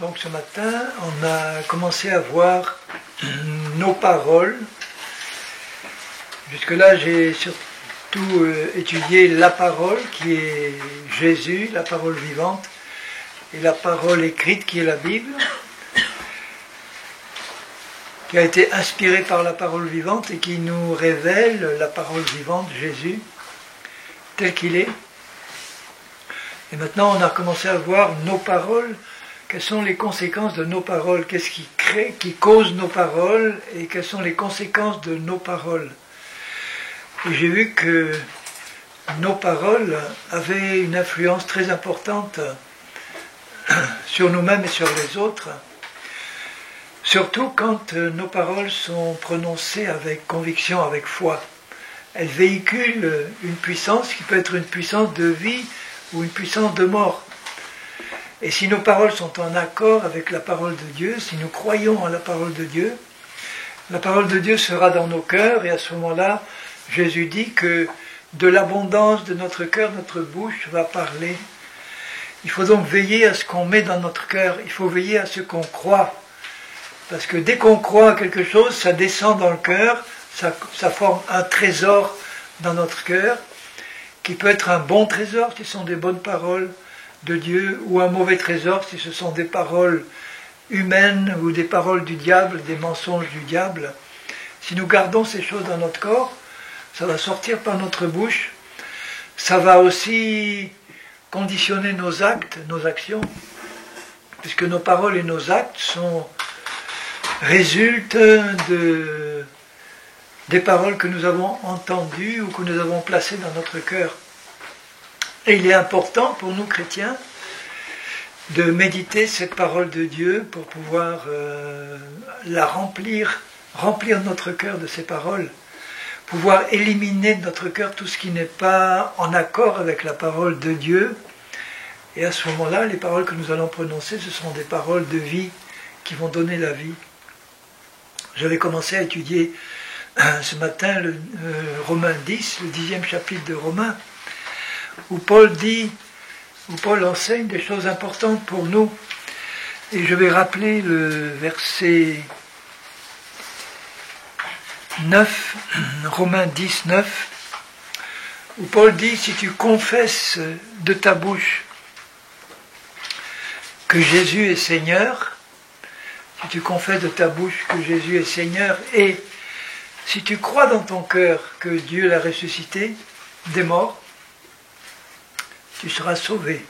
Donc ce matin, on a commencé à voir nos paroles. Jusque-là, j'ai surtout étudié la parole qui est Jésus, la parole vivante, et la parole écrite qui est la Bible, qui a été inspirée par la parole vivante et qui nous révèle la parole vivante, Jésus, tel qu'il est. Et maintenant, on a commencé à voir nos paroles. Quelles sont les conséquences de nos paroles? Qu'est-ce qui crée, qui cause nos paroles? Et quelles sont les conséquences de nos paroles? Et j'ai vu que nos paroles avaient une influence très importante sur nous-mêmes et sur les autres. Surtout quand nos paroles sont prononcées avec conviction, avec foi. Elles véhiculent une puissance qui peut être une puissance de vie ou une puissance de mort. Et si nos paroles sont en accord avec la parole de Dieu, si nous croyons en la parole de Dieu sera dans nos cœurs, et à ce moment-là, Jésus dit que de l'abondance de notre cœur, notre bouche va parler. Il faut donc veiller à ce qu'on met dans notre cœur, il faut veiller à ce qu'on croit. Parce que dès qu'on croit à quelque chose, ça descend dans le cœur, ça forme un trésor dans notre cœur, qui peut être un bon trésor si ce sont des bonnes paroles de Dieu, ou un mauvais trésor si ce sont des paroles humaines ou des paroles du diable, des mensonges du diable. Si nous gardons ces choses dans notre corps, ça va sortir par notre bouche, ça va aussi conditionner nos actes, nos actions, puisque nos paroles et nos actes résultent des paroles que nous avons entendues ou que nous avons placées dans notre cœur. Et il est important pour nous chrétiens de méditer cette parole de Dieu pour pouvoir la remplir notre cœur de ces paroles, pouvoir éliminer de notre cœur tout ce qui n'est pas en accord avec la parole de Dieu. Et à ce moment-là, les paroles que nous allons prononcer, ce seront des paroles de vie qui vont donner la vie. J'avais commencé à étudier ce matin le Romains 10, le 10e chapitre de Romains, où Paul enseigne des choses importantes pour nous. Et je vais rappeler le verset 9, Romains 10, 9, où Paul dit: si tu confesses de ta bouche que Jésus est Seigneur, si tu confesses de ta bouche que Jésus est Seigneur, et si tu crois dans ton cœur que Dieu l'a ressuscité des morts, tu seras sauvé.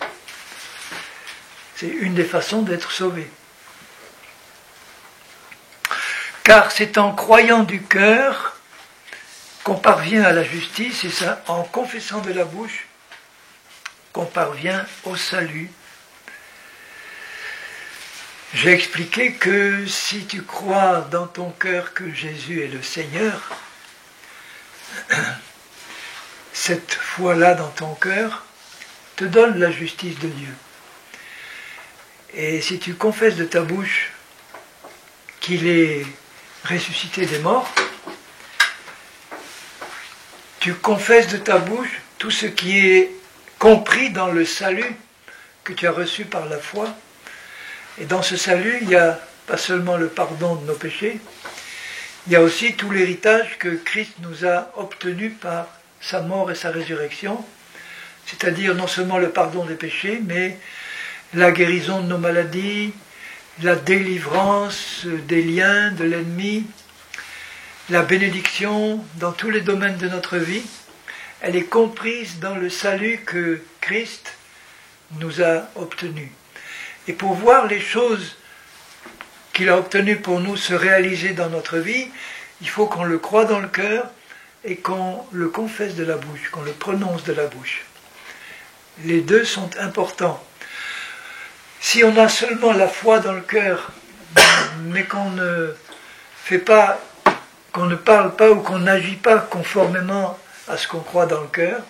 C'est une des façons d'être sauvé. Car c'est en croyant du cœur qu'on parvient à la justice, et c'est en confessant de la bouche qu'on parvient au salut. J'ai expliqué que si tu crois dans ton cœur que Jésus est le Seigneur, cette foi-là dans ton cœur te donne la justice de Dieu. Et si tu confesses de ta bouche qu'il est ressuscité des morts, tu confesses de ta bouche tout ce qui est compris dans le salut que tu as reçu par la foi. Et dans ce salut, il n'y a pas seulement le pardon de nos péchés, il y a aussi tout l'héritage que Christ nous a obtenu par sa mort et sa résurrection, c'est-à-dire non seulement le pardon des péchés, mais la guérison de nos maladies, la délivrance des liens de l'ennemi, la bénédiction dans tous les domaines de notre vie. Elle est comprise dans le salut que Christ nous a obtenu. Et pour voir les choses qu'il a obtenues pour nous se réaliser dans notre vie, il faut qu'on le croie dans le cœur et qu'on le confesse de la bouche, qu'on le prononce de la bouche. Les deux sont importants. Si on a seulement la foi dans le cœur, mais qu'on ne parle pas ou qu'on n'agit pas conformément à ce qu'on croit dans le cœur,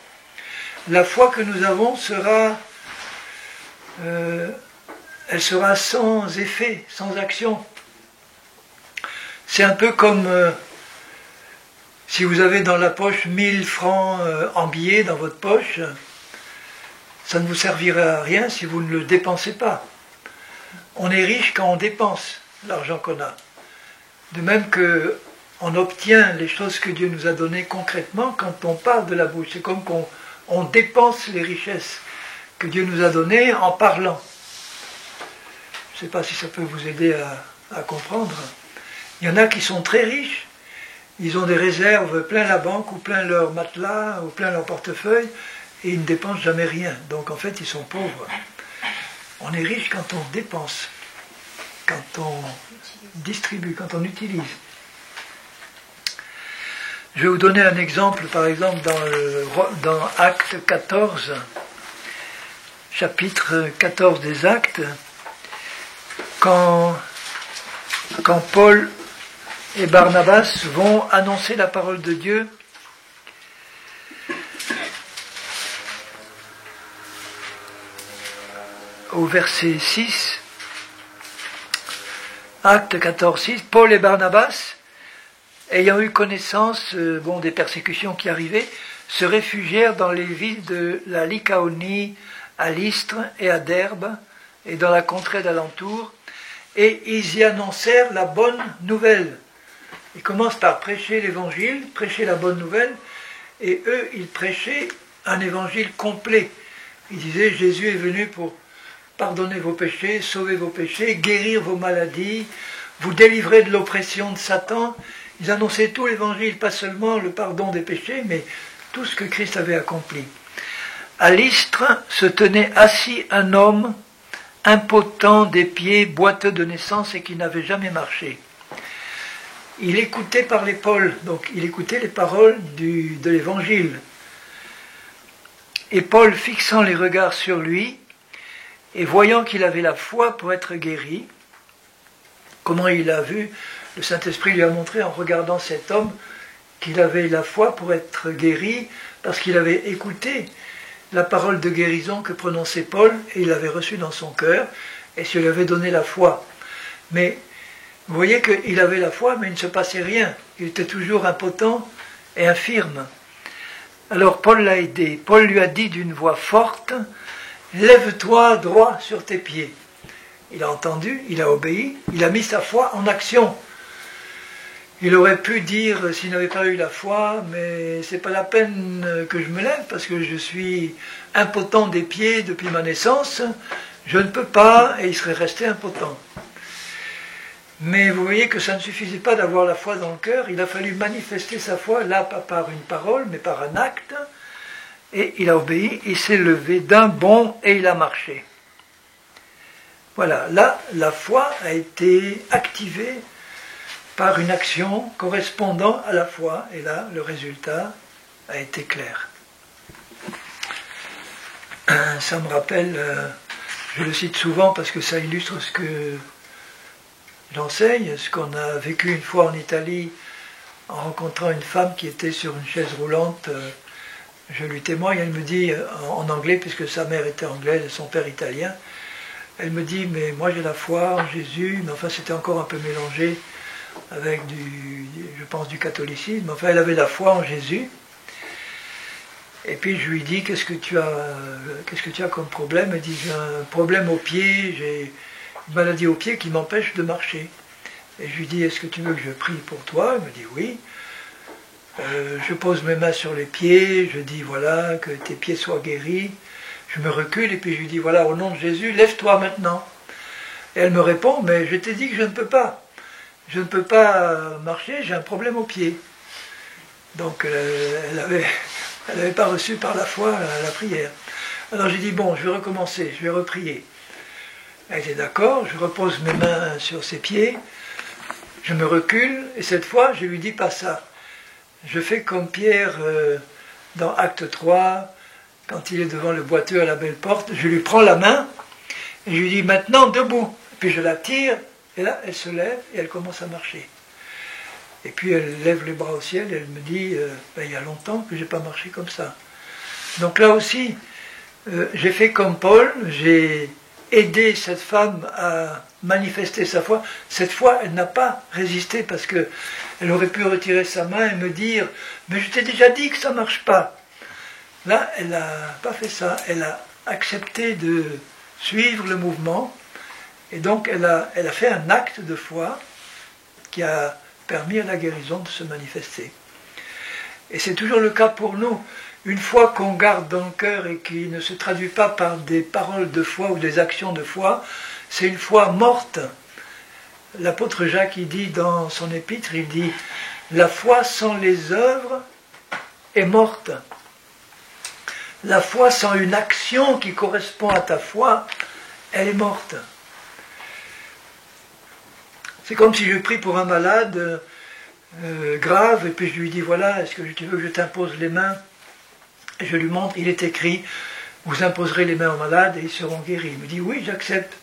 la foi que nous avons elle sera sans effet, sans action. C'est un peu comme si vous avez dans la poche 1000 francs en billets dans votre poche, ça ne vous servira à rien si vous ne le dépensez pas. on est riche quand on dépense l'argent qu'on a. De même qu'on obtient les choses que Dieu nous a données concrètement quand on parle de la bouche. C'est comme qu'on dépense les richesses que Dieu nous a données en parlant. Je ne sais pas si ça peut vous aider à comprendre. Il y en a qui sont très riches, ils ont des réserves plein la banque, ou plein leur matelas, ou plein leur portefeuille, et ils ne dépensent jamais rien. Donc en fait, ils sont pauvres. On est riche quand on dépense, quand on distribue, quand on utilise. Je vais vous donner un exemple, par exemple, dans Acte 14, chapitre 14 des Actes, quand Paul et Barnabas vont annoncer la parole de Dieu, au verset 6, Acte 14, 6, Paul et Barnabas, ayant eu connaissance des persécutions qui arrivaient, se réfugièrent dans les villes de la Lycaonie, à Lystre et à Derbe, et dans la contrée d'alentour, et ils y annoncèrent la bonne nouvelle. Ils commencent par prêcher l'évangile, prêcher la bonne nouvelle, et eux, ils prêchaient un évangile complet. Ils disaient, Jésus est venu pour pardonner vos péchés, sauver vos péchés, guérir vos maladies, vous délivrer de l'oppression de Satan. Ils annonçaient tout l'évangile, pas seulement le pardon des péchés, mais tout ce que Christ avait accompli. À Lystre se tenait assis un homme impotent des pieds, boiteux de naissance et qui n'avait jamais marché. Il écoutait parler Paul, donc il écoutait les paroles de l'évangile. Et Paul, fixant les regards sur lui, et voyant qu'il avait la foi pour être guéri, comment il a vu, le Saint-Esprit lui a montré en regardant cet homme qu'il avait la foi pour être guéri, parce qu'il avait écouté la parole de guérison que prononçait Paul, et il l'avait reçue dans son cœur, et ça lui avait donné la foi. Mais vous voyez qu'il avait la foi, mais il ne se passait rien. Il était toujours impotent et infirme. Alors Paul l'a aidé. Paul lui a dit d'une voix forte, « Lève-toi droit sur tes pieds. » Il a entendu, il a obéi, il a mis sa foi en action. Il aurait pu dire, s'il n'avait pas eu la foi, mais c'est pas la peine que je me lève parce que je suis impotent des pieds depuis ma naissance, je ne peux pas, et il serait resté impotent. Mais vous voyez que ça ne suffisait pas d'avoir la foi dans le cœur, il a fallu manifester sa foi, là pas par une parole, mais par un acte, et il a obéi, il s'est levé d'un bond et il a marché. Voilà, là, la foi a été activée par une action correspondant à la foi, et là, le résultat a été clair. Ça me rappelle, je le cite souvent parce que ça illustre ce que j'enseigne, ce qu'on a vécu une fois en Italie en rencontrant une femme qui était sur une chaise roulante. Je lui témoigne, elle me dit en anglais, puisque sa mère était anglaise et son père italien, elle me dit, mais moi j'ai la foi en Jésus, mais enfin c'était encore un peu mélangé avec je pense du catholicisme, enfin elle avait la foi en Jésus. Et puis je lui dis, qu'est-ce que tu as comme problème? Elle dit, j'ai un problème au pied, j'ai une maladie au pied qui m'empêche de marcher. Et je lui dis, est-ce que tu veux que je prie pour toi? Elle me dit oui. Je pose mes mains sur les pieds, je dis voilà, que tes pieds soient guéris. Je me recule et puis je lui dis voilà, au nom de Jésus, lève-toi maintenant. Et elle me répond, mais je t'ai dit que je ne peux pas. Je ne peux pas marcher, j'ai un problème au pied. Donc elle n'avait pas reçu par la foi la prière. Alors j'ai dit bon, je vais recommencer, je vais reprier. Elle était d'accord, je repose mes mains sur ses pieds, je me recule, et cette fois je lui dis pas ça. Je fais comme Pierre dans Acte 3, quand il est devant le boiteux à la belle porte, je lui prends la main, et je lui dis maintenant debout. Puis je la tire, et là elle se lève, et elle commence à marcher. Et puis elle lève les bras au ciel, et elle me dit, il y a longtemps que je n'ai pas marché comme ça. Donc là aussi, j'ai fait comme Paul, j'ai aidé cette femme à manifester sa foi. Cette fois, elle n'a pas résisté parce qu'elle aurait pu retirer sa main et me dire « Mais je t'ai déjà dit que ça ne marche pas ». Là, elle n'a pas fait ça. Elle a accepté de suivre le mouvement Et donc elle a fait un acte de foi qui a permis à la guérison de se manifester. Et c'est toujours le cas pour nous. Une foi qu'on garde dans le cœur et qui ne se traduit pas par des paroles de foi ou des actions de foi, c'est une foi morte. L'apôtre Jacques, il dit dans son épître, il dit « La foi sans les œuvres est morte. La foi sans une action qui correspond à ta foi, elle est morte. » C'est comme si je prie pour un malade grave, et puis je lui dis, voilà, est-ce que tu veux que je t'impose les mains? Et je lui montre, il est écrit, vous imposerez les mains aux malades et ils seront guéris. Il me dit, oui, j'accepte.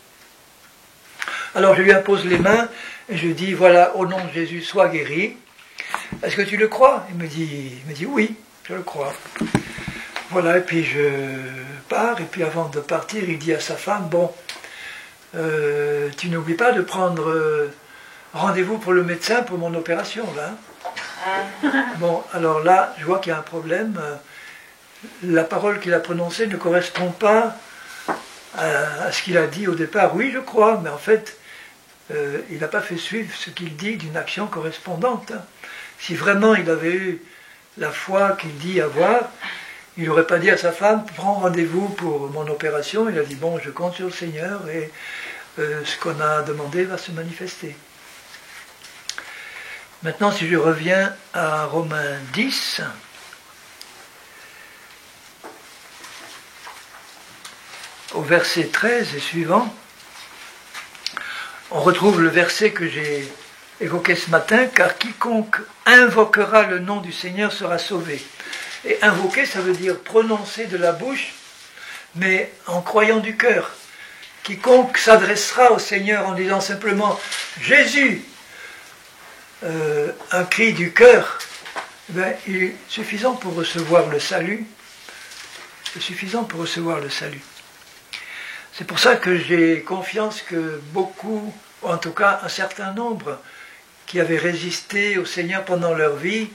Alors je lui impose les mains, et je dis, voilà, au nom de Jésus, sois guéri. Est-ce que tu le crois? Il me dit, oui, je le crois. Voilà, et puis je pars, et puis avant de partir, il dit à sa femme, bon, tu n'oublies pas de prendre rendez-vous pour le médecin pour mon opération, là. Bon, alors là, je vois qu'il y a un problème. La parole qu'il a prononcée ne correspond pas à ce qu'il a dit au départ. Oui, je crois, mais en fait, il n'a pas fait suivre ce qu'il dit d'une action correspondante. Si vraiment il avait eu la foi qu'il dit avoir, il n'aurait pas dit à sa femme, prends rendez-vous pour mon opération. Il a dit, bon, je compte sur le Seigneur et ce qu'on a demandé va se manifester. Maintenant, si je reviens à Romains 10, au verset 13 et suivant, on retrouve le verset que j'ai évoqué ce matin, car quiconque invoquera le nom du Seigneur sera sauvé. Et invoquer, ça veut dire prononcer de la bouche, mais en croyant du cœur. Quiconque s'adressera au Seigneur en disant simplement « Jésus », un cri du cœur, il est suffisant pour recevoir le salut. C'est suffisant pour recevoir le salut. C'est pour ça que j'ai confiance que beaucoup, ou en tout cas un certain nombre, qui avaient résisté au Seigneur pendant leur vie,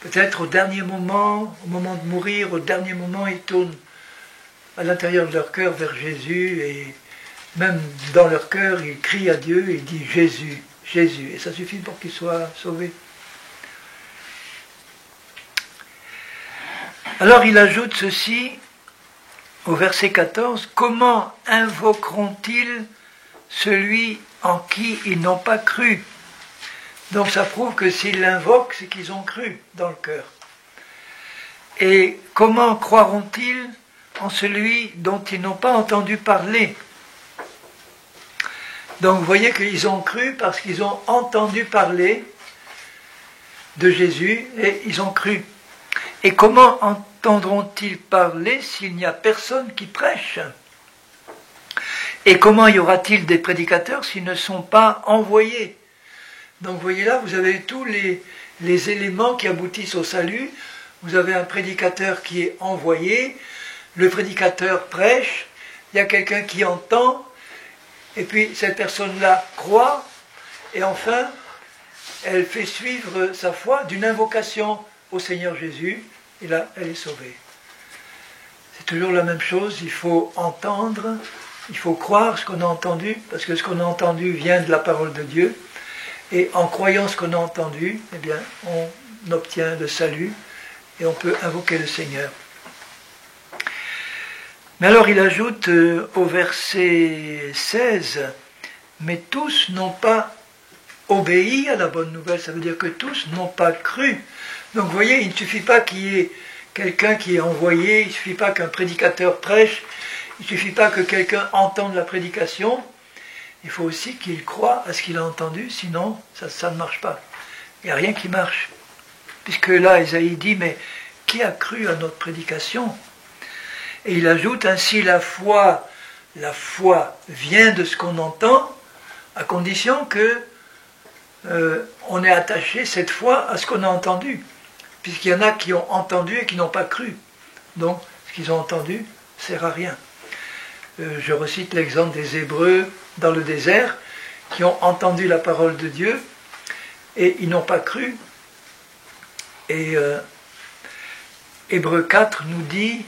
peut-être au dernier moment, au moment de mourir, au dernier moment, ils tournent à l'intérieur de leur cœur vers Jésus, et même dans leur cœur, ils crient à Dieu et ils disent « Jésus ». Jésus, et ça suffit pour qu'il soit sauvé. Alors il ajoute ceci au verset 14, « Comment invoqueront-ils celui en qui ils n'ont pas cru ?» Donc ça prouve que s'ils l'invoquent, c'est qu'ils ont cru dans le cœur. Et comment croiront-ils en celui dont ils n'ont pas entendu parler ? Donc vous voyez qu'ils ont cru parce qu'ils ont entendu parler de Jésus et ils ont cru. Et comment entendront-ils parler s'il n'y a personne qui prêche? Et comment y aura-t-il des prédicateurs s'ils ne sont pas envoyés? Donc vous voyez là, vous avez tous les éléments qui aboutissent au salut. Vous avez un prédicateur qui est envoyé, le prédicateur prêche, il y a quelqu'un qui entend, et puis cette personne-là croit, et enfin, elle fait suivre sa foi d'une invocation au Seigneur Jésus, et là, elle est sauvée. C'est toujours la même chose, il faut entendre, il faut croire ce qu'on a entendu, parce que ce qu'on a entendu vient de la parole de Dieu, et en croyant ce qu'on a entendu, eh bien, on obtient le salut, et on peut invoquer le Seigneur. Mais alors il ajoute au verset 16, « Mais tous n'ont pas obéi à la bonne nouvelle », ça veut dire que tous n'ont pas cru. Donc vous voyez, il ne suffit pas qu'il y ait quelqu'un qui est envoyé, il ne suffit pas qu'un prédicateur prêche, il ne suffit pas que quelqu'un entende la prédication, il faut aussi qu'il croie à ce qu'il a entendu, sinon ça ne marche pas. Il n'y a rien qui marche. Puisque là, Isaïe dit, mais qui a cru à notre prédication ? Et il ajoute ainsi la foi vient de ce qu'on entend, à condition que on ait attaché cette foi à ce qu'on a entendu. Puisqu'il y en a qui ont entendu et qui n'ont pas cru. Donc, ce qu'ils ont entendu ne sert à rien. Je recite l'exemple des Hébreux dans le désert, qui ont entendu la parole de Dieu, et ils n'ont pas cru. Et Hébreux 4 nous dit,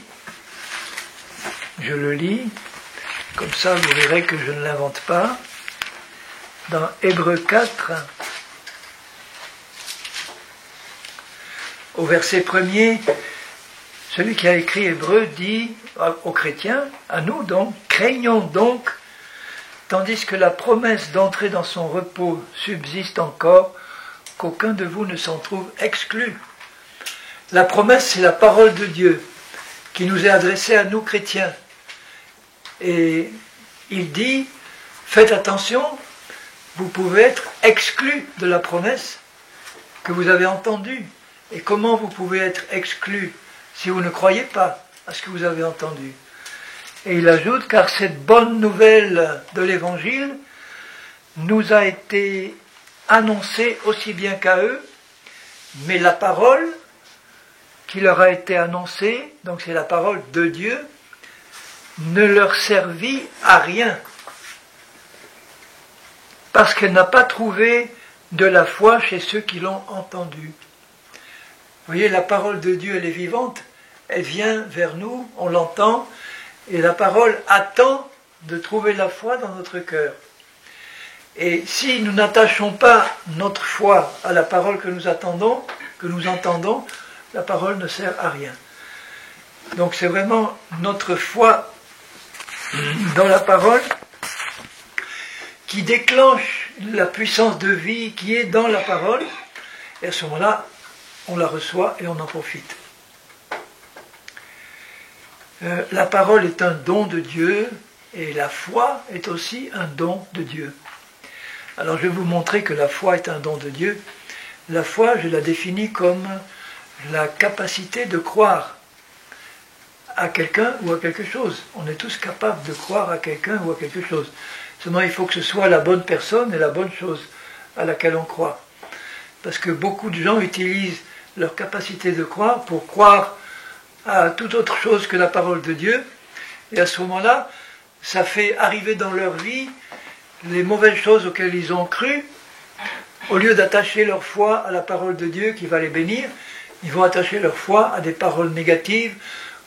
je le lis, comme ça vous verrez que je ne l'invente pas. Dans Hébreux 4, au verset 1er, celui qui a écrit Hébreux dit aux chrétiens, à nous donc, craignons donc, tandis que la promesse d'entrer dans son repos subsiste encore, qu'aucun de vous ne s'en trouve exclu. La promesse, c'est la parole de Dieu qui nous est adressée à nous chrétiens. Et il dit, faites attention, vous pouvez être exclus de la promesse que vous avez entendue. Et comment vous pouvez être exclus si vous ne croyez pas à ce que vous avez entendu? Et il ajoute, car cette bonne nouvelle de l'Évangile nous a été annoncée aussi bien qu'à eux, mais la parole qui leur a été annoncée, donc c'est la parole de Dieu, ne leur servit à rien, parce qu'elle n'a pas trouvé de la foi chez ceux qui l'ont entendue. Vous voyez, la parole de Dieu, elle est vivante, elle vient vers nous, on l'entend, et la parole attend de trouver la foi dans notre cœur. Et si nous n'attachons pas notre foi à la parole que nous entendons, la parole ne sert à rien. Donc c'est vraiment notre foi dans la parole qui déclenche la puissance de vie qui est dans la parole, et à ce moment-là, on la reçoit et on en profite. La parole est un don de Dieu, et la foi est aussi un don de Dieu. Alors je vais vous montrer que la foi est un don de Dieu. La foi, je la définis comme la capacité de croire à quelqu'un ou à quelque chose. On est tous capables de croire à quelqu'un ou à quelque chose. Seulement, il faut que ce soit la bonne personne et la bonne chose à laquelle on croit. Parce que beaucoup de gens utilisent leur capacité de croire pour croire à toute autre chose que la parole de Dieu. Et à ce moment-là, ça fait arriver dans leur vie les mauvaises choses auxquelles ils ont cru. Au lieu d'attacher leur foi à la parole de Dieu qui va les bénir, ils vont attacher leur foi à des paroles négatives,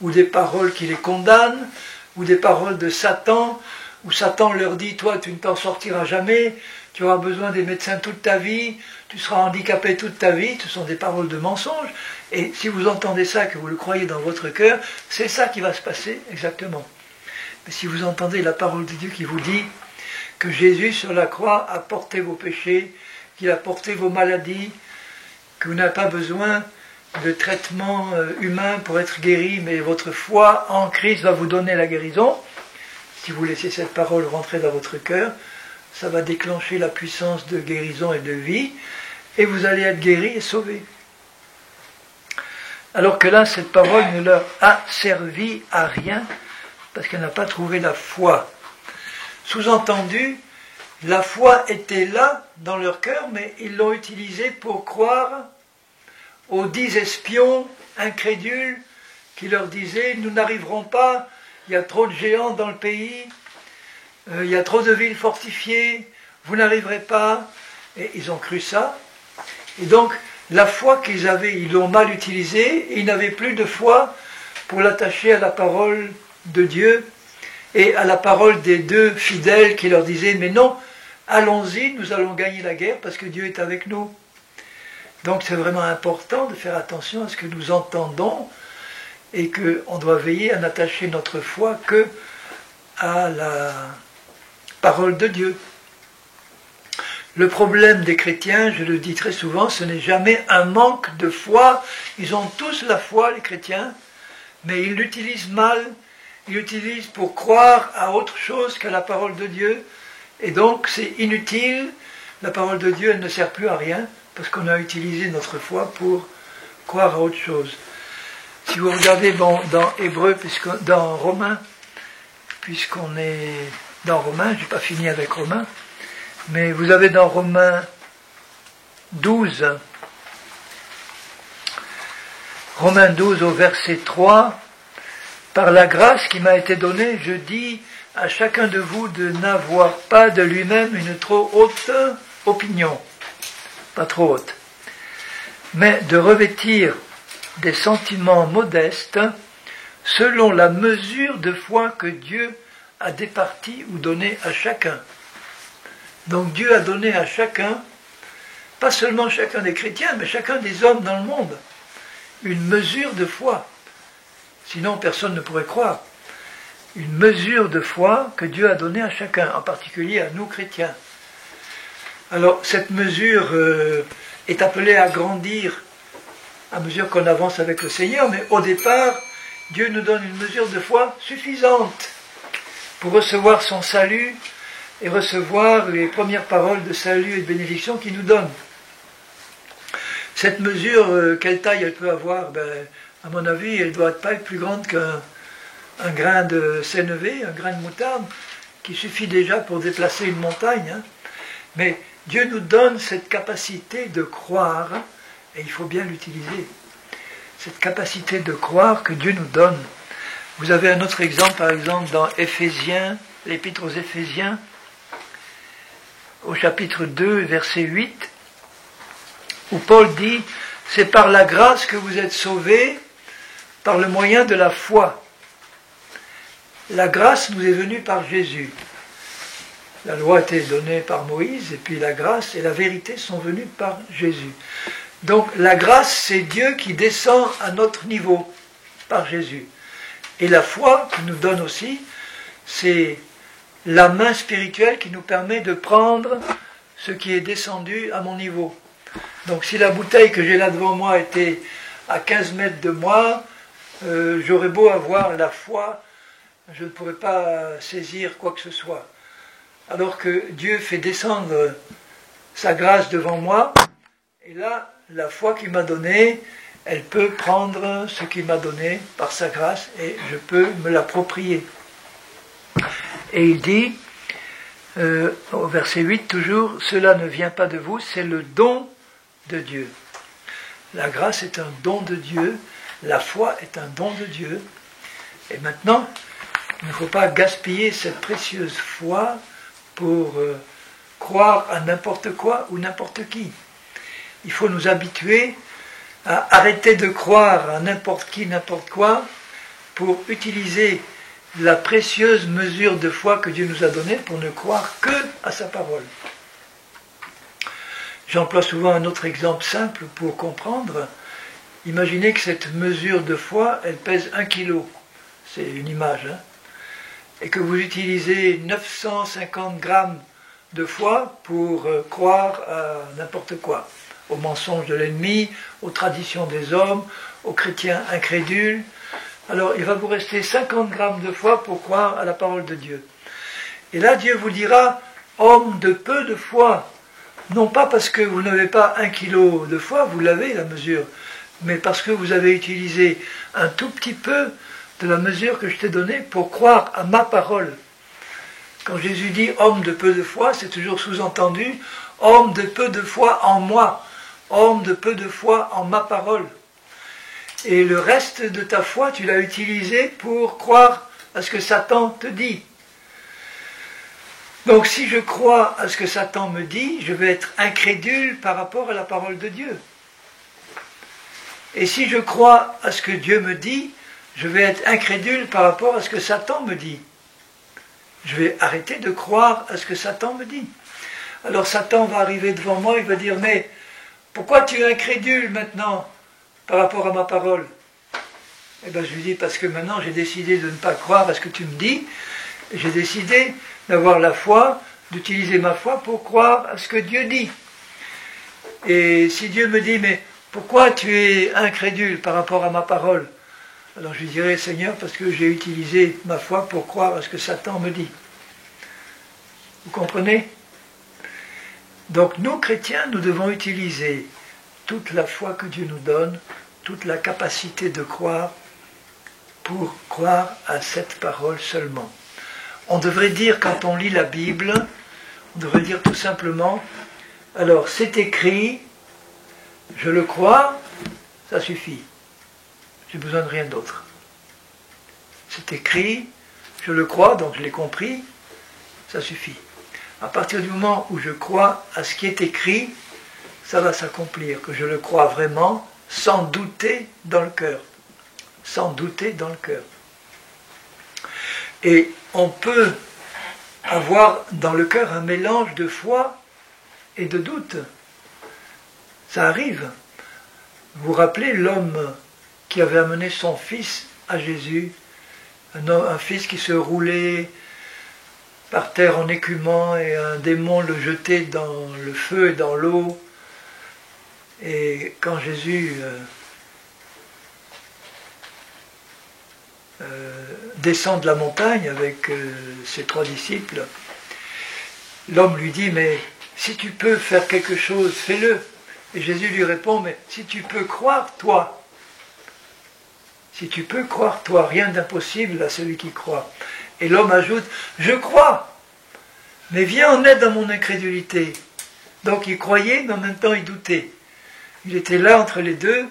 ou des paroles qui les condamnent, ou des paroles de Satan, où Satan leur dit, toi tu ne t'en sortiras jamais, tu auras besoin des médecins toute ta vie, tu seras handicapé toute ta vie. Ce sont des paroles de mensonges. Et si vous entendez ça, que vous le croyez dans votre cœur, c'est ça qui va se passer exactement. Mais si vous entendez la parole de Dieu qui vous dit que Jésus sur la croix a porté vos péchés, qu'il a porté vos maladies, que vous n'avez pas besoin de traitement humain pour être guéri, mais votre foi en Christ va vous donner la guérison, si vous laissez cette parole rentrer dans votre cœur, ça va déclencher la puissance de guérison et de vie, et vous allez être guéri et sauvé. Alors que là, cette parole ne leur a servi à rien, parce qu'elle n'a pas trouvé la foi. Sous-entendu, la foi était là dans leur cœur, mais ils l'ont utilisée pour croire aux 10 espions incrédules qui leur disaient « Nous n'arriverons pas, il y a trop de géants dans le pays, il y a trop de villes fortifiées, vous n'arriverez pas. » Et ils ont cru ça. Et donc, la foi qu'ils avaient, ils l'ont mal utilisée, et ils n'avaient plus de foi pour l'attacher à la parole de Dieu et à la parole des 2 fidèles qui leur disaient « Mais non, allons-y, nous allons gagner la guerre parce que Dieu est avec nous. » Donc c'est vraiment important de faire attention à ce que nous entendons et qu'on doit veiller à n'attacher notre foi que à la parole de Dieu. Le problème des chrétiens, je le dis très souvent, ce n'est jamais un manque de foi. Ils ont tous la foi, les chrétiens, mais ils l'utilisent mal. Ils l'utilisent pour croire à autre chose qu'à la parole de Dieu. Et donc c'est inutile. La parole de Dieu, elle ne sert plus à rien, parce qu'on a utilisé notre foi pour croire à autre chose. Si vous regardez dans Hébreux, dans Romains, puisqu'on est dans Romains, je n'ai pas fini avec Romains, mais vous avez dans Romains 12, Romains 12 au verset 3, « Par la grâce qui m'a été donnée, je dis à chacun de vous de n'avoir pas de lui-même une trop haute opinion, pas trop haute, mais de revêtir des sentiments modestes selon la mesure de foi que Dieu a départi ou donné à chacun. Donc Dieu a donné à chacun, pas seulement chacun des chrétiens, mais chacun des hommes dans le monde, une mesure de foi. Sinon personne ne pourrait croire. Une mesure de foi que Dieu a donnée à chacun, en particulier à nous chrétiens. Alors cette mesure est appelée à grandir à mesure qu'on avance avec le Seigneur, mais au départ, Dieu nous donne une mesure de foi suffisante pour recevoir son salut et recevoir les premières paroles de salut et de bénédiction qu'il nous donne. Cette mesure, quelle taille elle peut avoir? À mon avis, elle ne doit pas être plus grande qu'un grain de sénévé, un grain de moutarde, qui suffit déjà pour déplacer une montagne. Hein. Mais Dieu nous donne cette capacité de croire, et il faut bien l'utiliser. Cette capacité de croire que Dieu nous donne. Vous avez un autre exemple, par exemple, dans Éphésiens, l'épître aux Éphésiens, au chapitre 2, verset 8, où Paul dit « C'est par la grâce que vous êtes sauvés, par le moyen de la foi. » La grâce nous est venue par Jésus. La loi a été donnée par Moïse, et puis la grâce et la vérité sont venues par Jésus. Donc la grâce, c'est Dieu qui descend à notre niveau, par Jésus. Et la foi qui nous donne aussi, c'est la main spirituelle qui nous permet de prendre ce qui est descendu à mon niveau. Donc si la bouteille que j'ai là devant moi était à 15 mètres de moi, j'aurais beau avoir la foi, je ne pourrais pas saisir quoi que ce soit. Alors que Dieu fait descendre sa grâce devant moi, et là, la foi qu'il m'a donnée, elle peut prendre ce qu'il m'a donné par sa grâce, et je peux me l'approprier. Et il dit, au verset 8 toujours, « Cela ne vient pas de vous, c'est le don de Dieu. » La grâce est un don de Dieu, la foi est un don de Dieu. Et maintenant, il ne faut pas gaspiller cette précieuse foi pour croire à n'importe quoi ou n'importe qui. Il faut nous habituer à arrêter de croire à n'importe qui, n'importe quoi, pour utiliser la précieuse mesure de foi que Dieu nous a donnée pour ne croire que à sa parole. J'emploie souvent un autre exemple simple pour comprendre. Imaginez que cette mesure de foi, elle pèse 1 kilo. C'est une image, hein. Et que vous utilisez 950 grammes de foi pour croire à n'importe quoi, aux mensonges de l'ennemi, aux traditions des hommes, aux chrétiens incrédules. Alors il va vous rester 50 grammes de foi pour croire à la parole de Dieu. Et là Dieu vous dira, homme de peu de foi, non pas parce que vous n'avez pas 1 kilo de foi, vous l'avez la mesure, mais parce que vous avez utilisé un tout petit peu de la mesure que je t'ai donnée pour croire à ma parole. Quand Jésus dit « homme de peu de foi », c'est toujours sous-entendu « homme de peu de foi en moi », « homme de peu de foi en ma parole ». Et le reste de ta foi, tu l'as utilisé pour croire à ce que Satan te dit. Donc si je crois à ce que Satan me dit, je vais être incrédule par rapport à la parole de Dieu. Et si je crois à ce que Dieu me dit, je vais être incrédule par rapport à ce que Satan me dit. Je vais arrêter de croire à ce que Satan me dit. Alors Satan va arriver devant moi, il va dire, mais pourquoi tu es incrédule maintenant par rapport à ma parole? Eh bien je lui dis, parce que maintenant j'ai décidé de ne pas croire à ce que tu me dis, et j'ai décidé d'avoir la foi, d'utiliser ma foi pour croire à ce que Dieu dit. Et si Dieu me dit, mais pourquoi tu es incrédule par rapport à ma parole? Alors je lui dirai, Seigneur, parce que j'ai utilisé ma foi pour croire à ce que Satan me dit. Vous comprenez? Donc nous, chrétiens, nous devons utiliser toute la foi que Dieu nous donne, toute la capacité de croire, pour croire à cette parole seulement. On devrait dire, quand on lit la Bible, on devrait dire tout simplement, alors c'est écrit, je le crois, ça suffit. J'ai besoin de rien d'autre. C'est écrit, je le crois, donc je l'ai compris, ça suffit. À partir du moment où je crois à ce qui est écrit, ça va s'accomplir, que je le crois vraiment, sans douter dans le cœur. Sans douter dans le cœur. Et on peut avoir dans le cœur un mélange de foi et de doute. Ça arrive. Vous vous rappelez l'homme qui avait amené son fils à Jésus, un fils qui se roulait par terre en écumant et un démon le jetait dans le feu et dans l'eau. Et quand Jésus descend de la montagne avec ses 3 disciples, l'homme lui dit, mais si tu peux faire quelque chose, fais-le. Et Jésus lui répond, mais si tu peux croire, toi, si tu peux croire, toi, rien d'impossible à celui qui croit. Et l'homme ajoute, je crois, mais viens en aide à mon incrédulité. Donc il croyait, mais en même temps il doutait. Il était là entre les deux.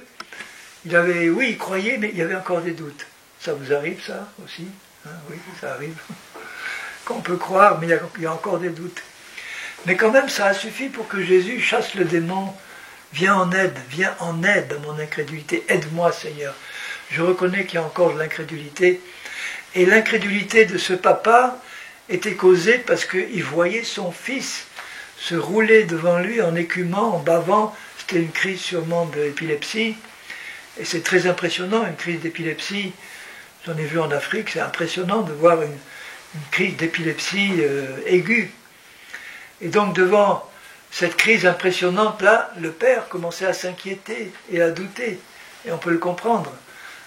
Oui, il croyait, mais il y avait encore des doutes. Ça vous arrive, ça, aussi hein? Oui, ça arrive. Qu'on peut croire, mais il y a encore des doutes. Mais quand même, ça a suffi pour que Jésus chasse le démon. Viens en aide à mon incrédulité. Aide-moi, Seigneur. Je reconnais qu'il y a encore de l'incrédulité. Et l'incrédulité de ce papa était causée parce qu'il voyait son fils se rouler devant lui en écumant, en bavant. C'était une crise sûrement d'épilepsie. Et c'est très impressionnant, une crise d'épilepsie. J'en ai vu en Afrique, c'est impressionnant de voir une crise d'épilepsie aiguë. Et donc devant cette crise impressionnante-là, le père commençait à s'inquiéter et à douter. Et on peut le comprendre.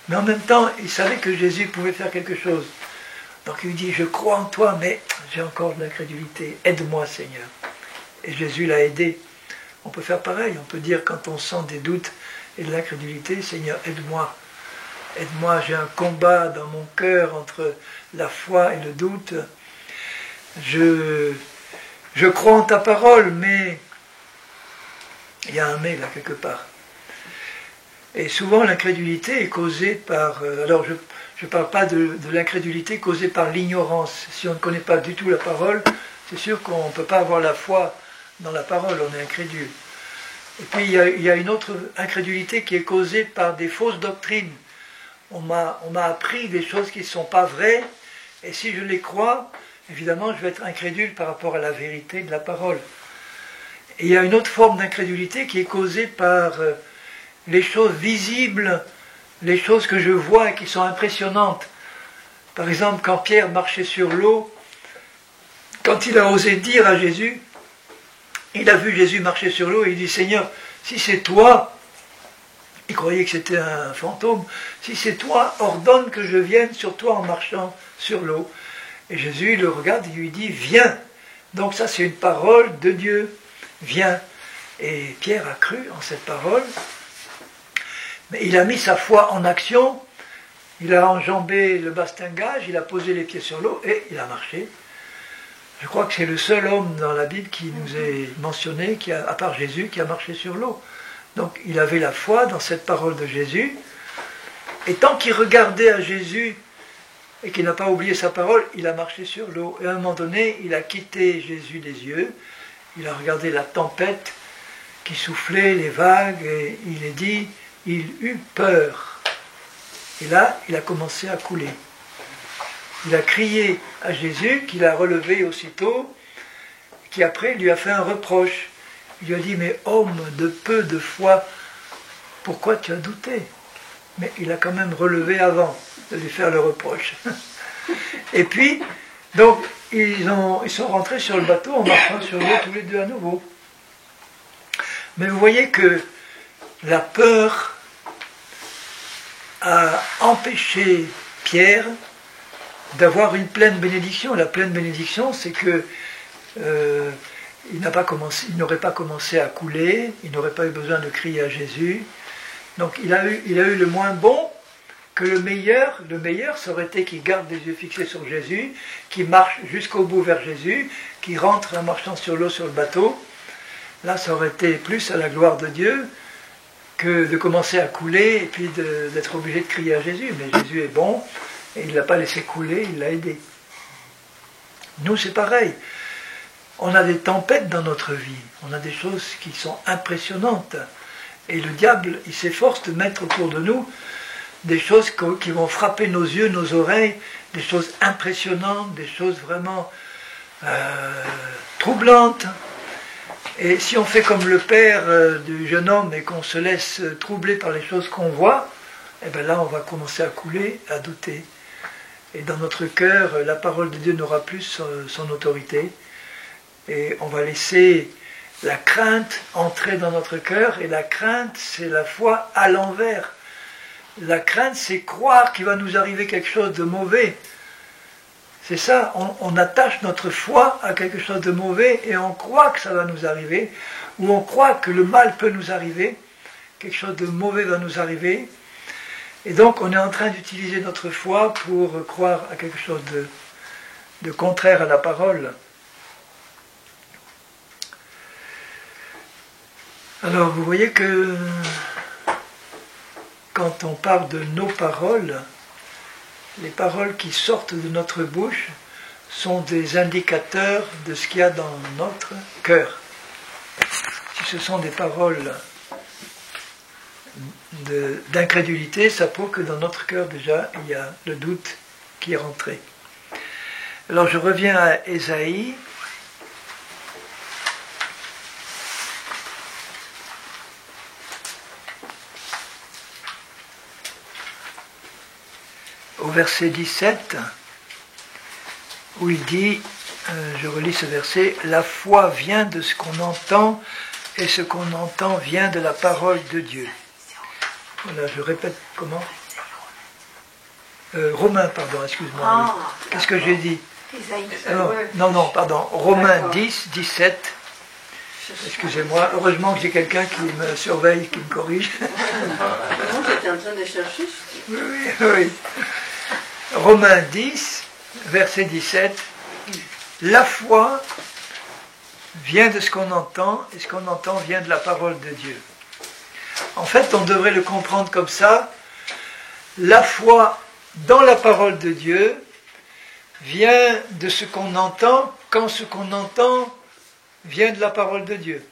Mais en même temps, il savait que Jésus pouvait faire quelque chose. Donc il lui dit, je crois en toi, mais j'ai encore de l'incrédulité. Aide-moi, Seigneur. Et Jésus l'a aidé. On peut faire pareil. On peut dire, quand on sent des doutes et de l'incrédulité, Seigneur, aide-moi. Aide-moi, j'ai un combat dans mon cœur entre la foi et le doute. Je crois en ta parole, mais il y a un mais là quelque part. Et souvent l'incrédulité est causée par... alors je ne parle pas de l'incrédulité causée par l'ignorance. Si on ne connaît pas du tout la parole, c'est sûr qu'on ne peut pas avoir la foi dans la parole, on est incrédule. Et puis il y a une autre incrédulité qui est causée par des fausses doctrines. On m'a appris des choses qui ne sont pas vraies, et si je les crois, évidemment, je vais être incrédule par rapport à la vérité de la parole. Et il y a une autre forme d'incrédulité qui est causée par les choses visibles, les choses que je vois et qui sont impressionnantes. Par exemple, quand Pierre marchait sur l'eau, quand il a osé dire à Jésus, il a vu Jésus marcher sur l'eau et il dit, Seigneur, si c'est toi, il croyait que c'était un fantôme, si c'est toi, ordonne que je vienne sur toi en marchant sur l'eau. Et Jésus le regarde et lui dit, viens. Donc ça c'est une parole de Dieu, viens. Et Pierre a cru en cette parole, mais il a mis sa foi en action, il a enjambé le bastingage, il a posé les pieds sur l'eau et il a marché. Je crois que c'est le seul homme dans la Bible qui nous est mentionné, à part Jésus, qui a marché sur l'eau. Donc il avait la foi dans cette parole de Jésus, et tant qu'il regardait à Jésus, et qu'il n'a pas oublié sa parole, il a marché sur l'eau. Et à un moment donné, il a quitté Jésus des yeux, il a regardé la tempête qui soufflait, les vagues, et il est dit, il eut peur. Et là, il a commencé à couler. Il a crié à Jésus, qu'il a relevé aussitôt, qui après lui a fait un reproche. Il lui a dit, mais homme de peu de foi, pourquoi tu as douté? Mais il a quand même relevé avant de lui faire le reproche. Et puis, donc, ils sont rentrés sur le bateau en marchant sur l'eau tous les deux à nouveau. Mais vous voyez que la peur a empêché Pierre d'avoir une pleine bénédiction. La pleine bénédiction, c'est que il n'aurait pas commencé à couler, il n'aurait pas eu besoin de crier à Jésus. Donc il a eu le moins bon que le meilleur. Le meilleur, ça aurait été qu'il garde les yeux fixés sur Jésus, qu'il marche jusqu'au bout vers Jésus, qu'il rentre en marchant sur l'eau sur le bateau. Là, ça aurait été plus à la gloire de Dieu que de commencer à couler et puis d'être obligé de crier à Jésus. Mais Jésus est bon et il ne l'a pas laissé couler, il l'a aidé. Nous, c'est pareil. On a des tempêtes dans notre vie, on a des choses qui sont impressionnantes. Et le diable, il s'efforce de mettre autour de nous des choses qui vont frapper nos yeux, nos oreilles, des choses impressionnantes, des choses vraiment troublantes. Et si on fait comme le père du jeune homme et qu'on se laisse troubler par les choses qu'on voit, eh bien là on va commencer à couler, à douter. Et dans notre cœur, la parole de Dieu n'aura plus son autorité. Et on va laisser la crainte entrer dans notre cœur. Et la crainte, c'est la foi à l'envers. La crainte, c'est croire qu'il va nous arriver quelque chose de mauvais. C'est ça, on attache notre foi à quelque chose de mauvais et on croit que ça va nous arriver, ou on croit que le mal peut nous arriver, quelque chose de mauvais va nous arriver. Et donc on est en train d'utiliser notre foi pour croire à quelque chose de contraire à la parole. Alors vous voyez que quand on parle de nos paroles, les paroles qui sortent de notre bouche sont des indicateurs de ce qu'il y a dans notre cœur. Si ce sont des paroles d'incrédulité, ça prouve que dans notre cœur déjà, il y a le doute qui est rentré. Alors je reviens à Ésaïe. Au verset 17, où il dit, je relis ce verset, « La foi vient de ce qu'on entend, et ce qu'on entend vient de la parole de Dieu. » Voilà, je répète comment Romains, pardon, excuse-moi. Qu'est-ce que j'ai dit non, pardon. Romains 10, 17. Excusez-moi, heureusement que j'ai quelqu'un qui me surveille, qui me corrige. Non, j'étais en train de chercher. Oui. Romains 10, verset 17. La foi vient de ce qu'on entend, et ce qu'on entend vient de la parole de Dieu. En fait, on devrait le comprendre comme ça. La foi dans la parole de Dieu vient de ce qu'on entend quand ce qu'on entend vient de la parole de Dieu.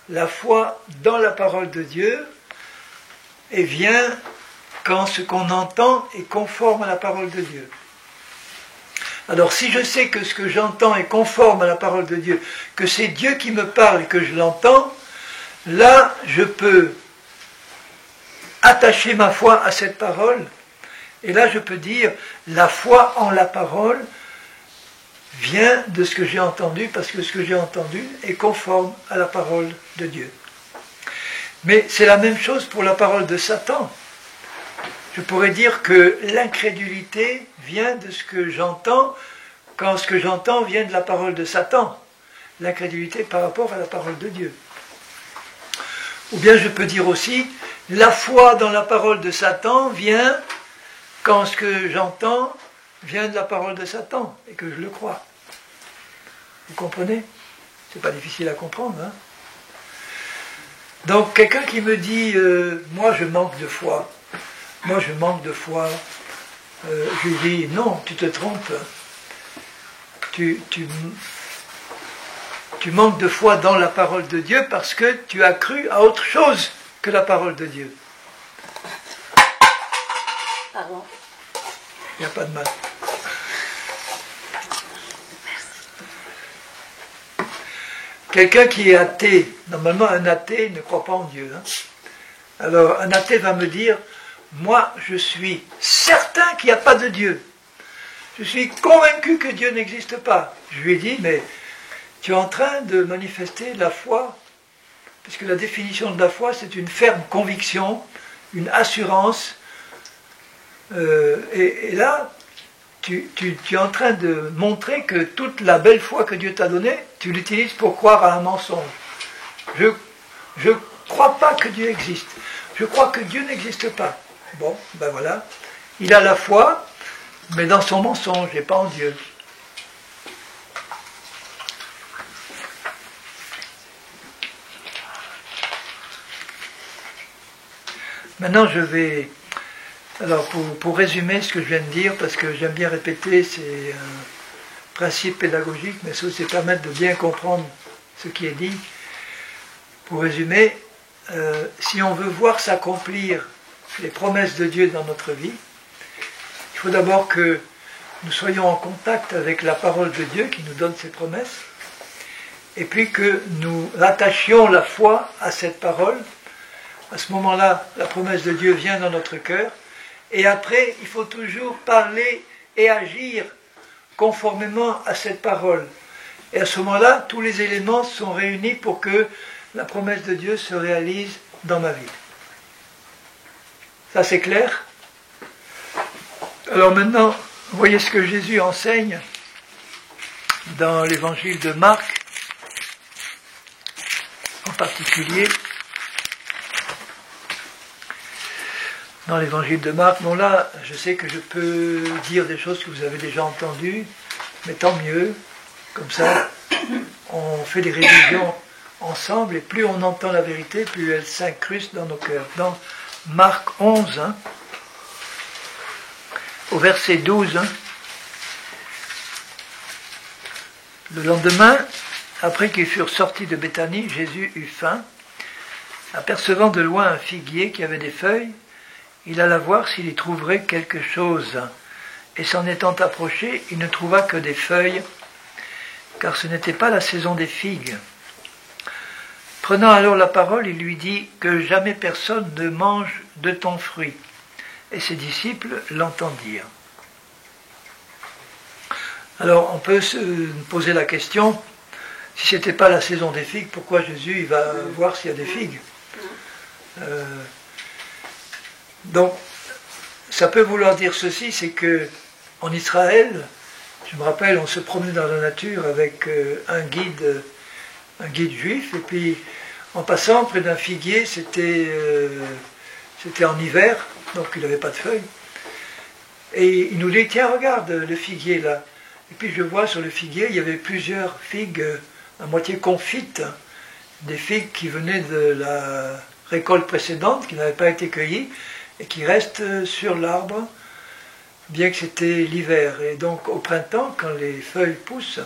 La foi dans la parole de Dieu et vient quand ce qu'on entend est conforme à la parole de Dieu. Alors si je sais que ce que j'entends est conforme à la parole de Dieu, que c'est Dieu qui me parle et que je l'entends, là je peux attacher ma foi à cette parole, et là je peux dire, la foi en la parole vient de ce que j'ai entendu, parce que ce que j'ai entendu est conforme à la parole de Dieu. Mais c'est la même chose pour la parole de Satan. Je pourrais dire que l'incrédulité vient de ce que j'entends, quand ce que j'entends vient de la parole de Satan. L'incrédulité par rapport à la parole de Dieu. Ou bien je peux dire aussi, la foi dans la parole de Satan vient quand ce que j'entends vient de la parole de Satan, et que je le crois. Vous comprenez? C'est pas difficile à comprendre, hein? Donc quelqu'un qui me dit, moi je manque de foi, je lui dis, non, tu te trompes, tu manques de foi dans la parole de Dieu parce que tu as cru à autre chose que la parole de Dieu. Pardon. Il n'y a pas de mal. Quelqu'un qui est athée, normalement un athée ne croit pas en Dieu. Hein. Alors un athée va me dire, moi je suis certain qu'il n'y a pas de Dieu. Je suis convaincu que Dieu n'existe pas. Je lui ai dit, mais tu es en train de manifester la foi, parce que la définition de la foi, c'est une ferme conviction, une assurance. Et là, tu es en train de montrer que toute la belle foi que Dieu t'a donnée, tu l'utilises pour croire à un mensonge. Je ne crois pas que Dieu existe. Je crois que Dieu n'existe pas. Bon, ben voilà. Il a la foi, mais dans son mensonge, et pas en Dieu. Maintenant, je vais... Alors, pour résumer ce que je viens de dire, parce que j'aime bien répéter, c'est un principe pédagogique, mais ça aussi permettre de bien comprendre ce qui est dit. Pour résumer, si on veut voir s'accomplir les promesses de Dieu dans notre vie, il faut d'abord que nous soyons en contact avec la parole de Dieu qui nous donne ses promesses, et puis que nous attachions la foi à cette parole. À ce moment-là, la promesse de Dieu vient dans notre cœur, et après, il faut toujours parler et agir conformément à cette parole. Et à ce moment-là, tous les éléments sont réunis pour que la promesse de Dieu se réalise dans ma vie. Ça, c'est clair? Alors maintenant, voyez ce que Jésus enseigne dans l'évangile de Marc, en particulier. Dans l'évangile de Marc, bon là, je sais que je peux dire des choses que vous avez déjà entendues, mais tant mieux, comme ça, on fait des révisions ensemble, et plus on entend la vérité, plus elle s'incruste dans nos cœurs. Dans Marc 11, au verset 12, le lendemain, après qu'ils furent sortis de Béthanie, Jésus eut faim. Apercevant de loin un figuier qui avait des feuilles, il alla voir s'il y trouverait quelque chose. Et s'en étant approché, il ne trouva que des feuilles, car ce n'était pas la saison des figues. Prenant alors la parole, il lui dit que jamais personne ne mange de ton fruit. Et ses disciples l'entendirent. Alors on peut se poser la question, si ce n'était pas la saison des figues, pourquoi Jésus il va voir s'il y a des figues? Donc, ça peut vouloir dire ceci, c'est que en Israël, je me rappelle, on se promenait dans la nature avec un guide juif, et puis en passant près d'un figuier, c'était en hiver, donc il n'avait pas de feuilles, et il nous dit, tiens, regarde le figuier là. Et puis je vois sur le figuier, il y avait plusieurs figues à moitié confites, des figues qui venaient de la récolte précédente, qui n'avaient pas été cueillies, et qui restent sur l'arbre, bien que c'était l'hiver. Et donc au printemps, quand les feuilles poussent,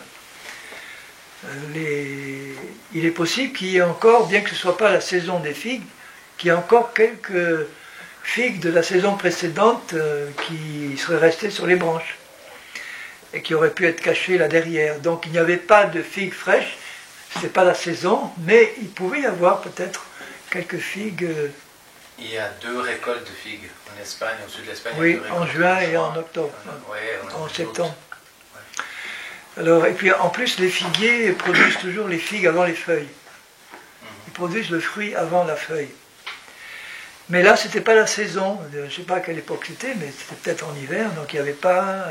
il est possible qu'il y ait encore, bien que ce ne soit pas la saison des figues, qu'il y ait encore quelques figues de la saison précédente qui seraient restées sur les branches, et qui auraient pu être cachées là derrière. Donc il n'y avait pas de figues fraîches, ce n'était pas la saison, mais il pouvait y avoir peut-être quelques figues. Il y a 2 récoltes de figues en Espagne, au sud de l'Espagne. Oui, en juin et en octobre, en septembre. Ouais. Alors, et puis en plus, les figuiers produisent toujours les figues avant les feuilles. Ils produisent le fruit avant la feuille. Mais là, c'était pas la saison. Je ne sais pas à quelle époque c'était, mais c'était peut-être en hiver, donc il n'y avait pas...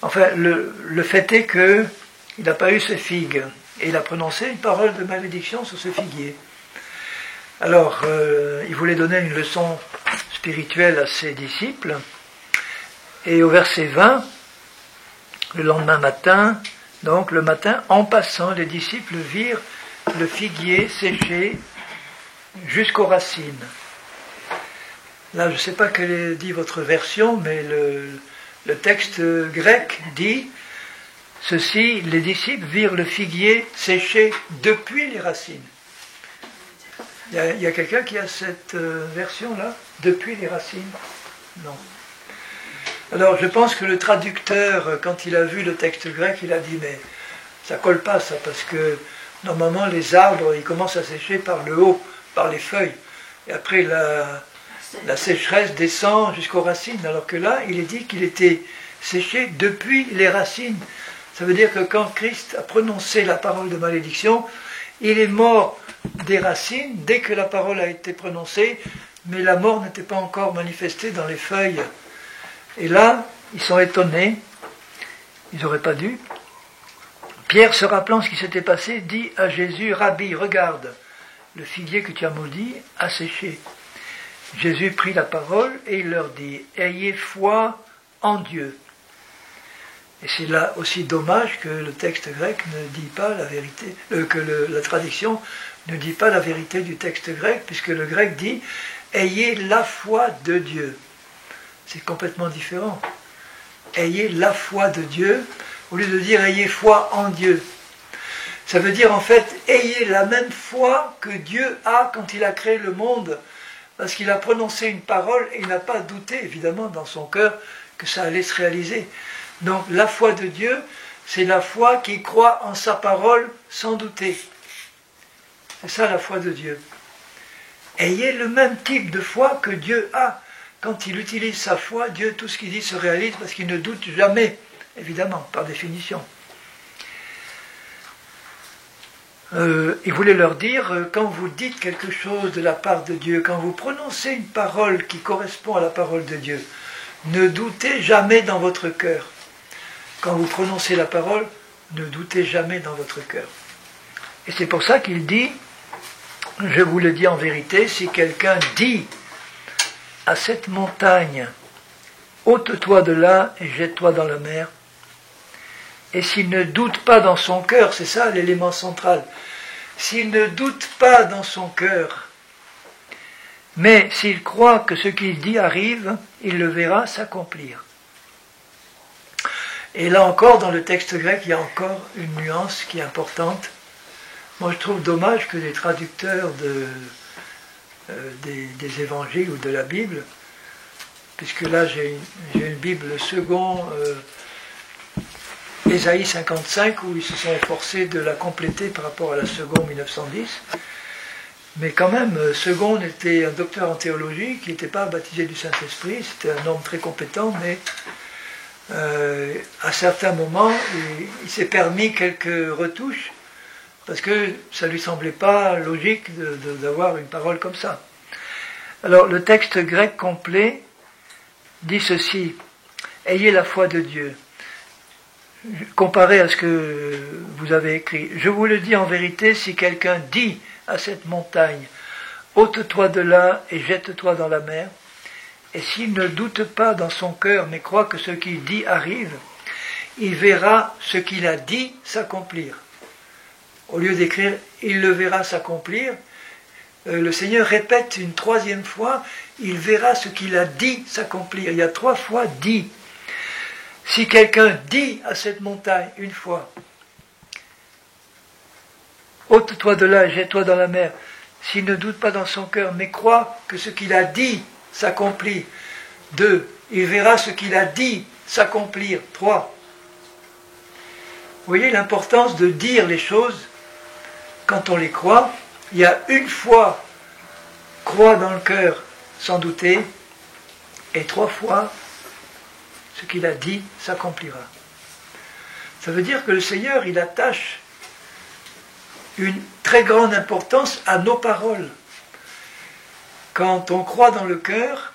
Enfin, le fait est qu'il n'a pas eu ces figues. Et il a prononcé une parole de malédiction sur ce figuier. Alors, il voulait donner une leçon spirituelle à ses disciples. Et au verset 20, le lendemain matin, donc le matin, en passant, les disciples virent le figuier séché jusqu'aux racines. Là, je ne sais pas quelle dit votre version, mais le texte grec dit ceci, les disciples virent le figuier séché depuis les racines. Il y a quelqu'un qui a cette version-là, depuis les racines? Non. Alors je pense que le traducteur, quand il a vu le texte grec, il a dit mais ça colle pas ça, parce que normalement les arbres, ils commencent à sécher par le haut, par les feuilles, et après la sécheresse descend jusqu'aux racines, alors que là, il est dit qu'il était séché depuis les racines. Ça veut dire que quand Christ a prononcé la parole de malédiction, il est mort des racines dès que la parole a été prononcée, mais la mort n'était pas encore manifestée dans les feuilles. Et là, ils sont étonnés, ils n'auraient pas dû. Pierre, se rappelant ce qui s'était passé, dit à Jésus, Rabbi, regarde, le figuier que tu as maudit a séché. Jésus prit la parole et il leur dit, ayez foi en Dieu. Et c'est là aussi dommage que le texte grec ne dit pas la vérité, la traduction ne dit pas la vérité du texte grec, puisque le grec dit « Ayez la foi de Dieu ». C'est complètement différent. Ayez la foi de Dieu, au lieu de dire « Ayez foi en Dieu ». Ça veut dire en fait « Ayez la même foi que Dieu a quand il a créé le monde ». parce qu'il a prononcé une parole et il n'a pas douté, évidemment, dans son cœur que ça allait se réaliser. Donc la foi de Dieu, c'est la foi qui croit en sa parole sans douter. C'est ça la foi de Dieu. Ayez le même type de foi que Dieu a. Quand il utilise sa foi, Dieu, tout ce qu'il dit se réalise parce qu'il ne doute jamais, évidemment, par définition. Il voulait leur dire, quand vous dites quelque chose de la part de Dieu, quand vous prononcez une parole qui correspond à la parole de Dieu, ne doutez jamais dans votre cœur. Quand vous prononcez la parole, ne doutez jamais dans votre cœur. Et c'est pour ça qu'il dit, je vous le dis en vérité, si quelqu'un dit à cette montagne, ôte-toi de là et jette-toi dans la mer, et s'il ne doute pas dans son cœur, c'est ça l'élément central, s'il ne doute pas dans son cœur, mais s'il croit que ce qu'il dit arrive, il le verra s'accomplir. Et là encore, dans le texte grec, il y a encore une nuance qui est importante. Moi, je trouve dommage que les traducteurs des évangiles ou de la Bible, puisque là j'ai une Bible second, Ésaïe 55, où ils se sont efforcés de la compléter par rapport à la seconde 1910. Mais quand même, Second était un docteur en théologie qui n'était pas baptisé du Saint-Esprit, c'était un homme très compétent, mais à certains moments, il s'est permis quelques retouches, parce que ça ne lui semblait pas logique d'avoir une parole comme ça. Alors, le texte grec complet dit ceci, « Ayez la foi de Dieu ». Comparé à ce que vous avez écrit, « Je vous le dis en vérité, si quelqu'un dit à cette montagne, ôte-toi de là et jette-toi dans la mer, et s'il ne doute pas dans son cœur, mais croit que ce qu'il dit arrive, il verra ce qu'il a dit s'accomplir. » Au lieu d'écrire « il le verra s'accomplir », le Seigneur répète une troisième fois « il verra ce qu'il a dit s'accomplir ». Il y a 3 fois « dit ». Si quelqu'un dit à cette montagne une fois « ôte-toi de là et jette-toi dans la mer », s'il ne doute pas dans son cœur, mais croit que ce qu'il a dit s'accomplit. 2. Il verra ce qu'il a dit s'accomplir. 3. Vous voyez l'importance de dire les choses quand on les croit. Il y a une fois croire dans le cœur sans douter, et 3 fois ce qu'il a dit s'accomplira. Ça veut dire que le Seigneur, il attache une très grande importance à nos paroles. Quand on croit dans le cœur,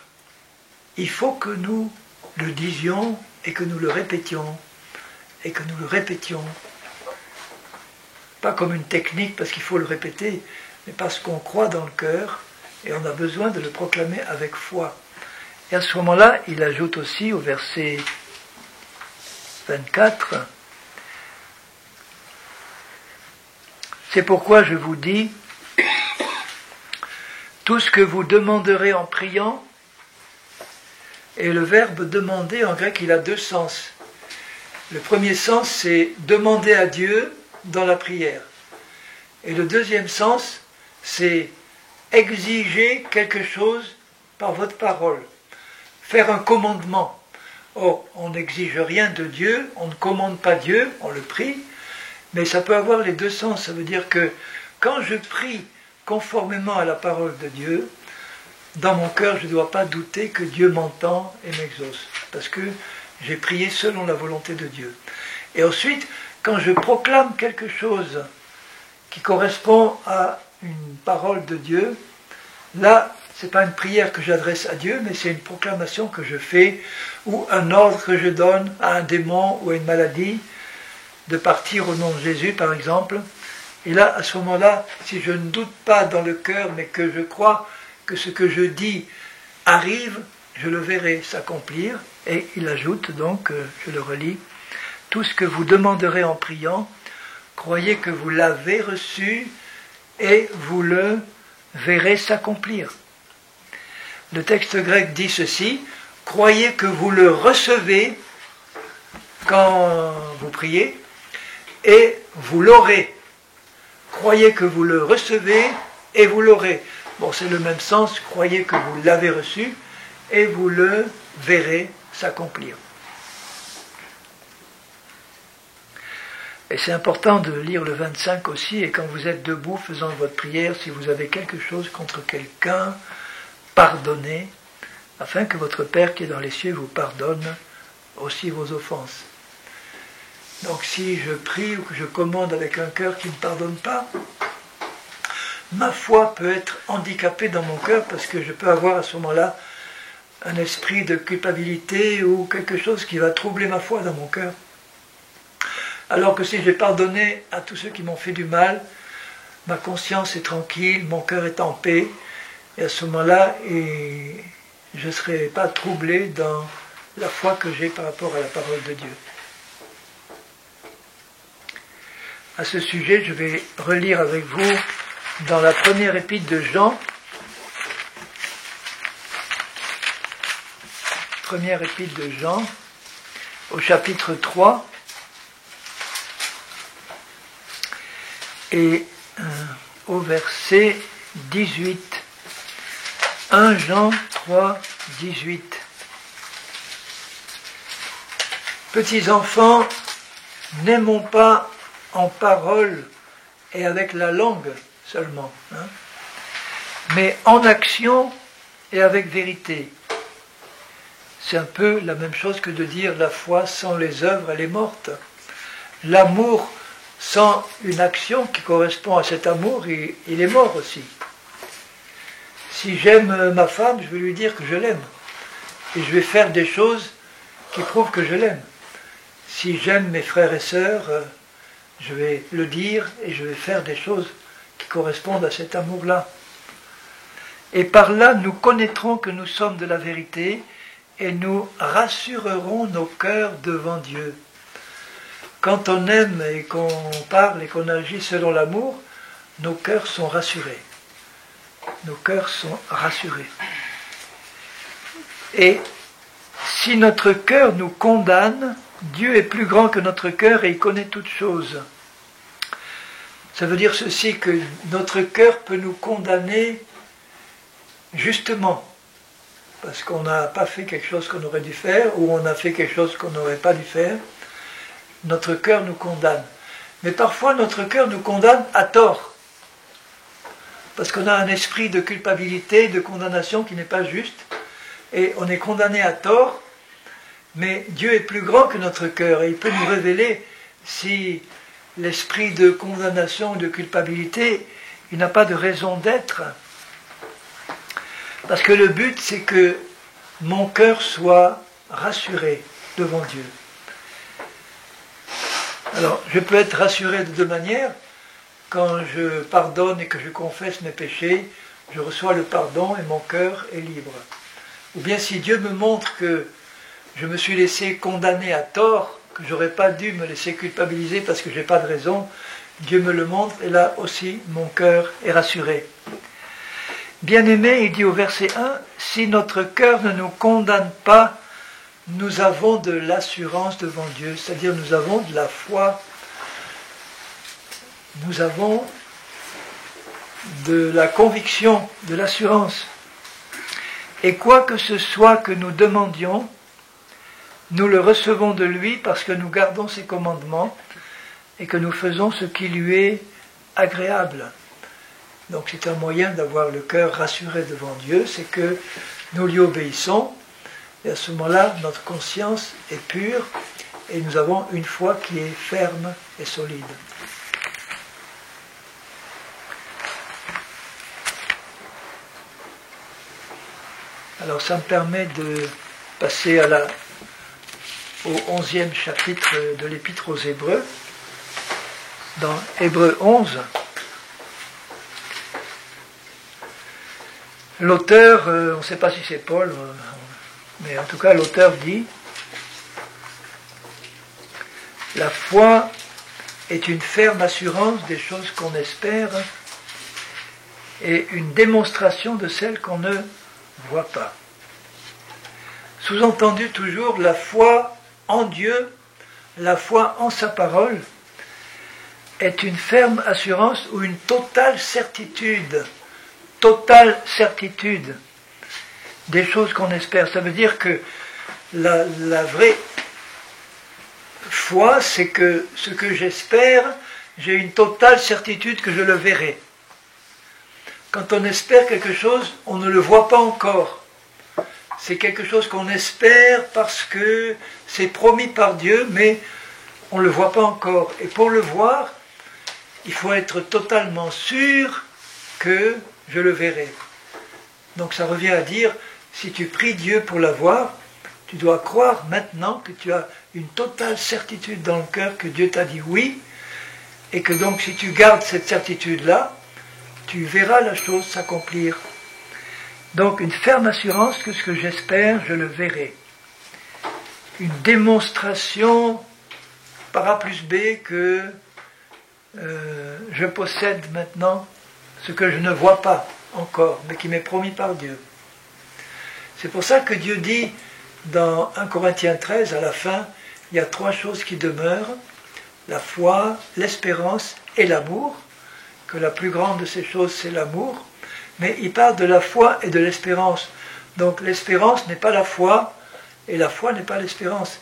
il faut que nous le disions et que nous le répétions, et que nous le répétions. Pas comme une technique parce qu'il faut le répéter, mais parce qu'on croit dans le cœur et on a besoin de le proclamer avec foi. Et à ce moment-là, il ajoute aussi au verset 24, « C'est pourquoi je vous dis, tout ce que vous demanderez en priant », et le verbe « demander » en grec, il a 2 sens. Le premier sens, c'est demander à Dieu dans la prière. Et le deuxième sens, c'est exiger quelque chose par votre parole. Faire un commandement. Or, on n'exige rien de Dieu, on ne commande pas Dieu, on le prie, mais ça peut avoir les 2 sens. Ça veut dire que quand je prie conformément à la parole de Dieu, dans mon cœur, je ne dois pas douter que Dieu m'entend et m'exauce, parce que j'ai prié selon la volonté de Dieu. Et ensuite, quand je proclame quelque chose qui correspond à une parole de Dieu, là, ce n'est pas une prière que j'adresse à Dieu, mais c'est une proclamation que je fais, ou un ordre que je donne à un démon ou à une maladie, de partir au nom de Jésus, par exemple. Et là, à ce moment-là, si je ne doute pas dans le cœur, mais que je crois que ce que je dis arrive, je le verrai s'accomplir. Et il ajoute donc, je le relis, « Tout ce que vous demanderez en priant, croyez que vous l'avez reçu et vous le verrez s'accomplir. » Le texte grec dit ceci, « Croyez que vous le recevez quand vous priez et vous l'aurez. » Croyez que vous le recevez et vous l'aurez. Bon, c'est le même sens, croyez que vous l'avez reçu et vous le verrez s'accomplir. Et c'est important de lire le 25 aussi, et quand vous êtes debout faisant votre prière, si vous avez quelque chose contre quelqu'un, pardonnez, afin que votre Père qui est dans les cieux vous pardonne aussi vos offenses. Donc si je prie ou que je commande avec un cœur qui ne pardonne pas, ma foi peut être handicapée dans mon cœur parce que je peux avoir à ce moment-là un esprit de culpabilité ou quelque chose qui va troubler ma foi dans mon cœur. Alors que si j'ai pardonné à tous ceux qui m'ont fait du mal, ma conscience est tranquille, mon cœur est en paix, et à ce moment-là, je ne serai pas troublé dans la foi que j'ai par rapport à la parole de Dieu. À ce sujet, je vais relire avec vous dans la première épître de Jean, première épître de Jean, au chapitre 3, et au verset 18. 1 Jean 3, 18. Petits enfants, n'aimons pas en parole et avec la langue seulement, mais en action et avec vérité. C'est un peu la même chose que de dire la foi sans les œuvres, elle est morte. L'amour sans une action qui correspond à cet amour, il est mort aussi. Si j'aime ma femme, je vais lui dire que je l'aime. Et je vais faire des choses qui prouvent que je l'aime. Si j'aime mes frères et sœurs, je vais le dire et je vais faire des choses qui correspondent à cet amour-là. Et par là, nous connaîtrons que nous sommes de la vérité et nous rassurerons nos cœurs devant Dieu. Quand on aime et qu'on parle et qu'on agit selon l'amour, nos cœurs sont rassurés. Nos cœurs sont rassurés. Et si notre cœur nous condamne, Dieu est plus grand que notre cœur et il connaît toutes choses. Ça veut dire ceci, que notre cœur peut nous condamner justement parce qu'on n'a pas fait quelque chose qu'on aurait dû faire ou on a fait quelque chose qu'on n'aurait pas dû faire. Notre cœur nous condamne. Mais parfois notre cœur nous condamne à tort. Parce qu'on a un esprit de culpabilité, de condamnation qui n'est pas juste. Et on est condamné à tort. Mais Dieu est plus grand que notre cœur. Et il peut nous révéler si l'esprit de condamnation, de culpabilité, il n'a pas de raison d'être. Parce que le but, c'est que mon cœur soit rassuré devant Dieu. Alors, je peux être rassuré de deux manières. Quand je pardonne et que je confesse mes péchés, je reçois le pardon et mon cœur est libre. Ou bien si Dieu me montre que je me suis laissé condamner à tort, que je n'aurais pas dû me laisser culpabiliser parce que je n'ai pas de raison, Dieu me le montre et là aussi mon cœur est rassuré. Bien-aimé, il dit au verset 1, « Si notre cœur ne nous condamne pas, nous avons de l'assurance devant Dieu, c'est-à-dire nous avons de la foi, nous avons de la conviction, de l'assurance. Et quoi que ce soit que nous demandions, nous le recevons de lui parce que nous gardons ses commandements et que nous faisons ce qui lui est agréable. » Donc c'est un moyen d'avoir le cœur rassuré devant Dieu, c'est que nous lui obéissons, et à ce moment-là, notre conscience est pure, et nous avons une foi qui est ferme et solide. Alors ça me permet de passer au 11e chapitre de l'Épître aux Hébreux, dans Hébreux 11. L'auteur, on ne sait pas si c'est Paul, mais en tout cas l'auteur dit « La foi est une ferme assurance des choses qu'on espère et une démonstration de celles qu'on ne voit pas. » Sous-entendu toujours la foi en Dieu, la foi en sa parole, est une ferme assurance ou une totale certitude totale certitude des choses qu'on espère. Ça veut dire que la vraie foi, c'est que ce que j'espère, j'ai une totale certitude que je le verrai. Quand on espère quelque chose, on ne le voit pas encore. C'est quelque chose qu'on espère parce que c'est promis par Dieu, mais on ne le voit pas encore. Et pour le voir, il faut être totalement sûr que je le verrai. Donc ça revient à dire, si tu pries Dieu pour l'avoir, tu dois croire maintenant que tu as une totale certitude dans le cœur que Dieu t'a dit oui, et que donc si tu gardes cette certitude-là, tu verras la chose s'accomplir. Donc une ferme assurance que ce que j'espère, je le verrai. Une démonstration par A plus B que je possède maintenant ce que je ne vois pas encore, mais qui m'est promis par Dieu. C'est pour ça que Dieu dit dans 1 Corinthiens 13, à la fin, il y a 3 choses qui demeurent, la foi, l'espérance et l'amour, que la plus grande de ces choses c'est l'amour, mais il parle de la foi et de l'espérance. Donc l'espérance n'est pas la foi, et la foi n'est pas l'espérance.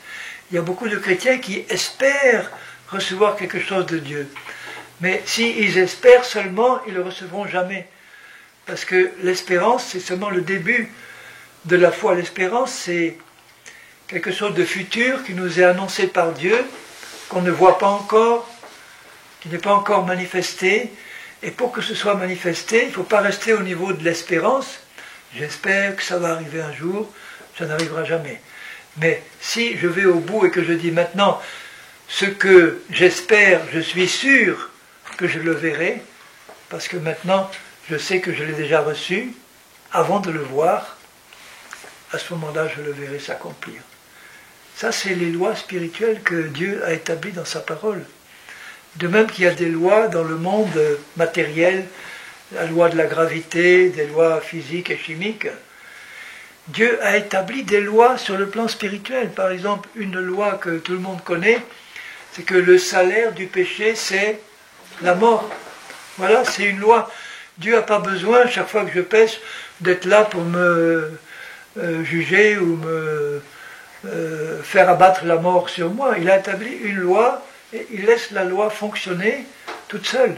Il y a beaucoup de chrétiens qui espèrent recevoir quelque chose de Dieu. Mais s'ils espèrent seulement, ils ne le recevront jamais. Parce que l'espérance, c'est seulement le début de la foi. L'espérance, c'est quelque chose de futur qui nous est annoncé par Dieu, qu'on ne voit pas encore, qui n'est pas encore manifesté. Et pour que ce soit manifesté, il ne faut pas rester au niveau de l'espérance. J'espère que ça va arriver un jour, ça n'arrivera jamais. Mais si je vais au bout et que je dis maintenant, ce que j'espère, je suis sûr que je le verrai, parce que maintenant, je sais que je l'ai déjà reçu, avant de le voir, à ce moment-là, je le verrai s'accomplir. Ça, c'est les lois spirituelles que Dieu a établies dans sa parole. De même qu'il y a des lois dans le monde matériel, la loi de la gravité, des lois physiques et chimiques, Dieu a établi des lois sur le plan spirituel. Par exemple, une loi que tout le monde connaît, c'est que le salaire du péché, c'est la mort. Voilà, c'est une loi. Dieu n'a pas besoin, chaque fois que je pêche, d'être là pour me juger ou me faire abattre la mort sur moi. Il a établi une loi et il laisse la loi fonctionner toute seule.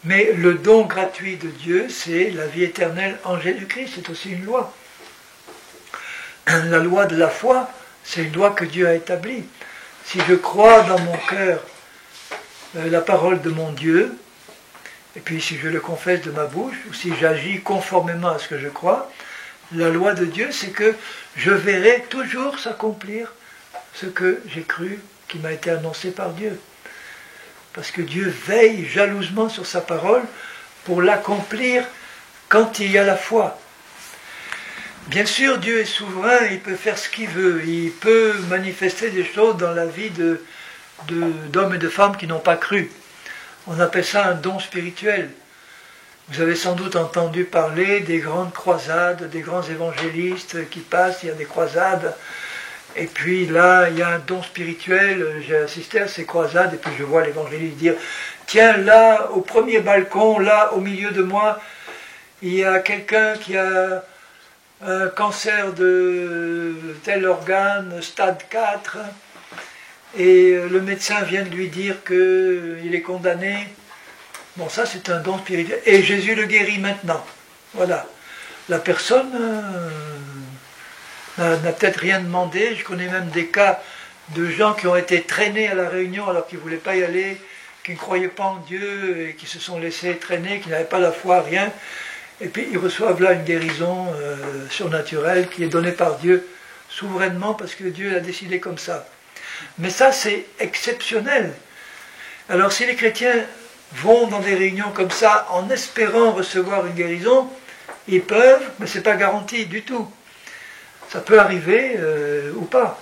Mais le don gratuit de Dieu, c'est la vie éternelle en Jésus-Christ, c'est aussi une loi. La loi de la foi, c'est une loi que Dieu a établie. Si je crois dans mon cœur la parole de mon Dieu, et puis si je le confesse de ma bouche, ou si j'agis conformément à ce que je crois, la loi de Dieu, c'est que je verrai toujours s'accomplir ce que j'ai cru qui m'a été annoncé par Dieu. Parce que Dieu veille jalousement sur sa parole pour l'accomplir quand il y a la foi. Bien sûr, Dieu est souverain, il peut faire ce qu'il veut, il peut manifester des choses dans la vie d'hommes et de femmes qui n'ont pas cru. On appelle ça un don spirituel. Vous avez sans doute entendu parler des grandes croisades, des grands évangélistes qui passent, il y a des croisades, et puis là, il y a un don spirituel, j'ai assisté à ces croisades, et puis je vois l'évangéliste dire, tiens, là, au premier balcon, là, au milieu de moi, il y a quelqu'un qui a un cancer de tel organe, stade 4, et le médecin vient de lui dire qu'il est condamné. Bon, ça c'est un don spirituel. Et Jésus le guérit maintenant. Voilà. La personne n'a peut-être rien demandé. Je connais même des cas de gens qui ont été traînés à la réunion alors qu'ils ne voulaient pas y aller, qui ne croyaient pas en Dieu et qui se sont laissés traîner, qui n'avaient pas la foi, rien. Et puis ils reçoivent là une guérison surnaturelle qui est donnée par Dieu souverainement parce que Dieu l'a décidé comme ça. Mais ça c'est exceptionnel. Alors si les chrétiens vont dans des réunions comme ça en espérant recevoir une guérison, ils peuvent, mais ce n'est pas garanti du tout. Ça peut arriver ou pas.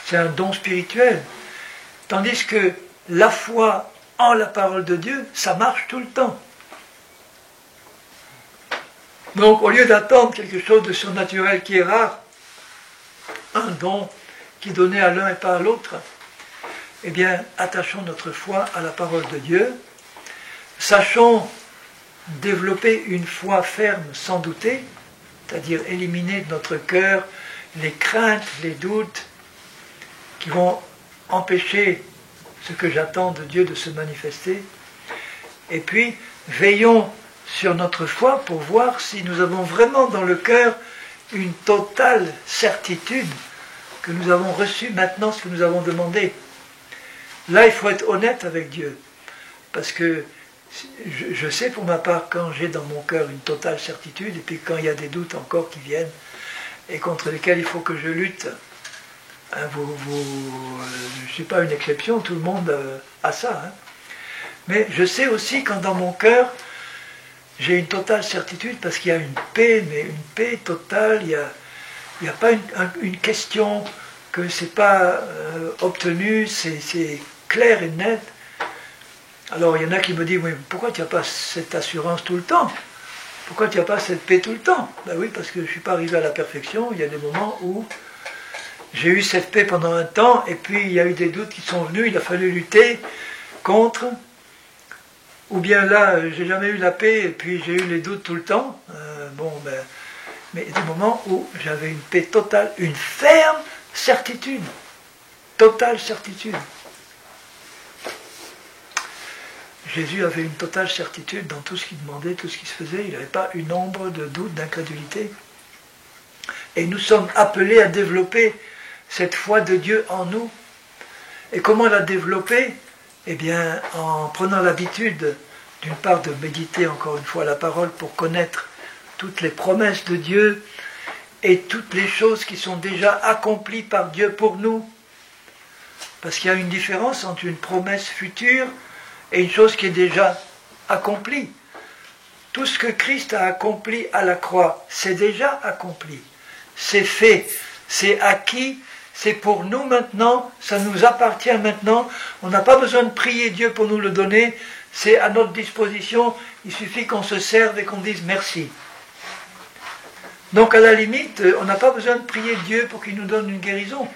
C'est un don spirituel. Tandis que la foi en la parole de Dieu, ça marche tout le temps. Donc au lieu d'attendre quelque chose de surnaturel qui est rare, un don qui est donné à l'un et pas à l'autre, eh bien attachons notre foi à la parole de Dieu. Sachons développer une foi ferme sans douter, c'est-à-dire éliminer de notre cœur les craintes, les doutes qui vont empêcher ce que j'attends de Dieu de se manifester. Et puis, veillons sur notre foi pour voir si nous avons vraiment dans le cœur une totale certitude que nous avons reçu maintenant ce que nous avons demandé. Là, il faut être honnête avec Dieu, parce que je sais pour ma part quand j'ai dans mon cœur une totale certitude, et puis quand il y a des doutes encore qui viennent, et contre lesquels il faut que je lutte. Hein, je ne suis pas une exception, tout le monde a ça. Hein. Mais je sais aussi quand dans mon cœur, j'ai une totale certitude, parce qu'il y a une paix, mais une paix totale, il n'y a pas une question que ce n'est pas obtenu, c'est clair et net. Alors il y en a qui me disent, oui, pourquoi tu n'as pas cette assurance tout le temps? Pourquoi tu n'as pas cette paix tout le temps? Ben oui, parce que je ne suis pas arrivé à la perfection. Il y a des moments où j'ai eu cette paix pendant un temps, et puis il y a eu des doutes qui sont venus, il a fallu lutter contre. Ou bien là, j'ai jamais eu la paix, et puis j'ai eu les doutes tout le temps. Mais des moments où j'avais une paix totale, une ferme certitude. Totale certitude. Jésus avait une totale certitude dans tout ce qu'il demandait, tout ce qui se faisait. Il n'avait pas une ombre de doute, d'incrédulité. Et nous sommes appelés à développer cette foi de Dieu en nous. Et comment la développer? Eh bien, en prenant l'habitude, d'une part, de méditer encore une fois la parole pour connaître toutes les promesses de Dieu et toutes les choses qui sont déjà accomplies par Dieu pour nous. Parce qu'il y a une différence entre une promesse future et une chose qui est déjà accomplie. Tout ce que Christ a accompli à la croix, c'est déjà accompli. C'est fait, c'est acquis, c'est pour nous maintenant, ça nous appartient maintenant. On n'a pas besoin de prier Dieu pour nous le donner, c'est à notre disposition, il suffit qu'on se serve et qu'on dise merci. Donc à la limite, on n'a pas besoin de prier Dieu pour qu'il nous donne une guérison.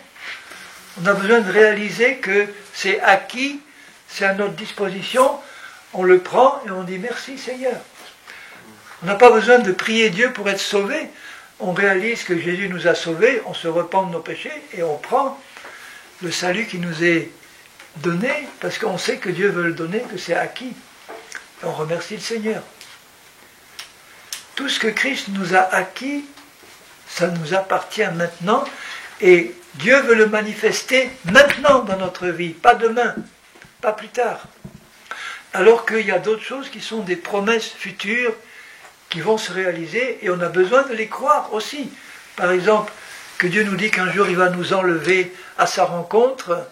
On a besoin de réaliser que c'est acquis, c'est à notre disposition, on le prend et on dit merci Seigneur. On n'a pas besoin de prier Dieu pour être sauvé. On réalise que Jésus nous a sauvés, on se repent de nos péchés et on prend le salut qui nous est donné parce qu'on sait que Dieu veut le donner, que c'est acquis. Et on remercie le Seigneur. Tout ce que Christ nous a acquis, ça nous appartient maintenant et Dieu veut le manifester maintenant dans notre vie, pas demain, pas plus tard. Alors qu'il y a d'autres choses qui sont des promesses futures qui vont se réaliser et on a besoin de les croire aussi. Par exemple, que Dieu nous dit qu'un jour il va nous enlever à sa rencontre,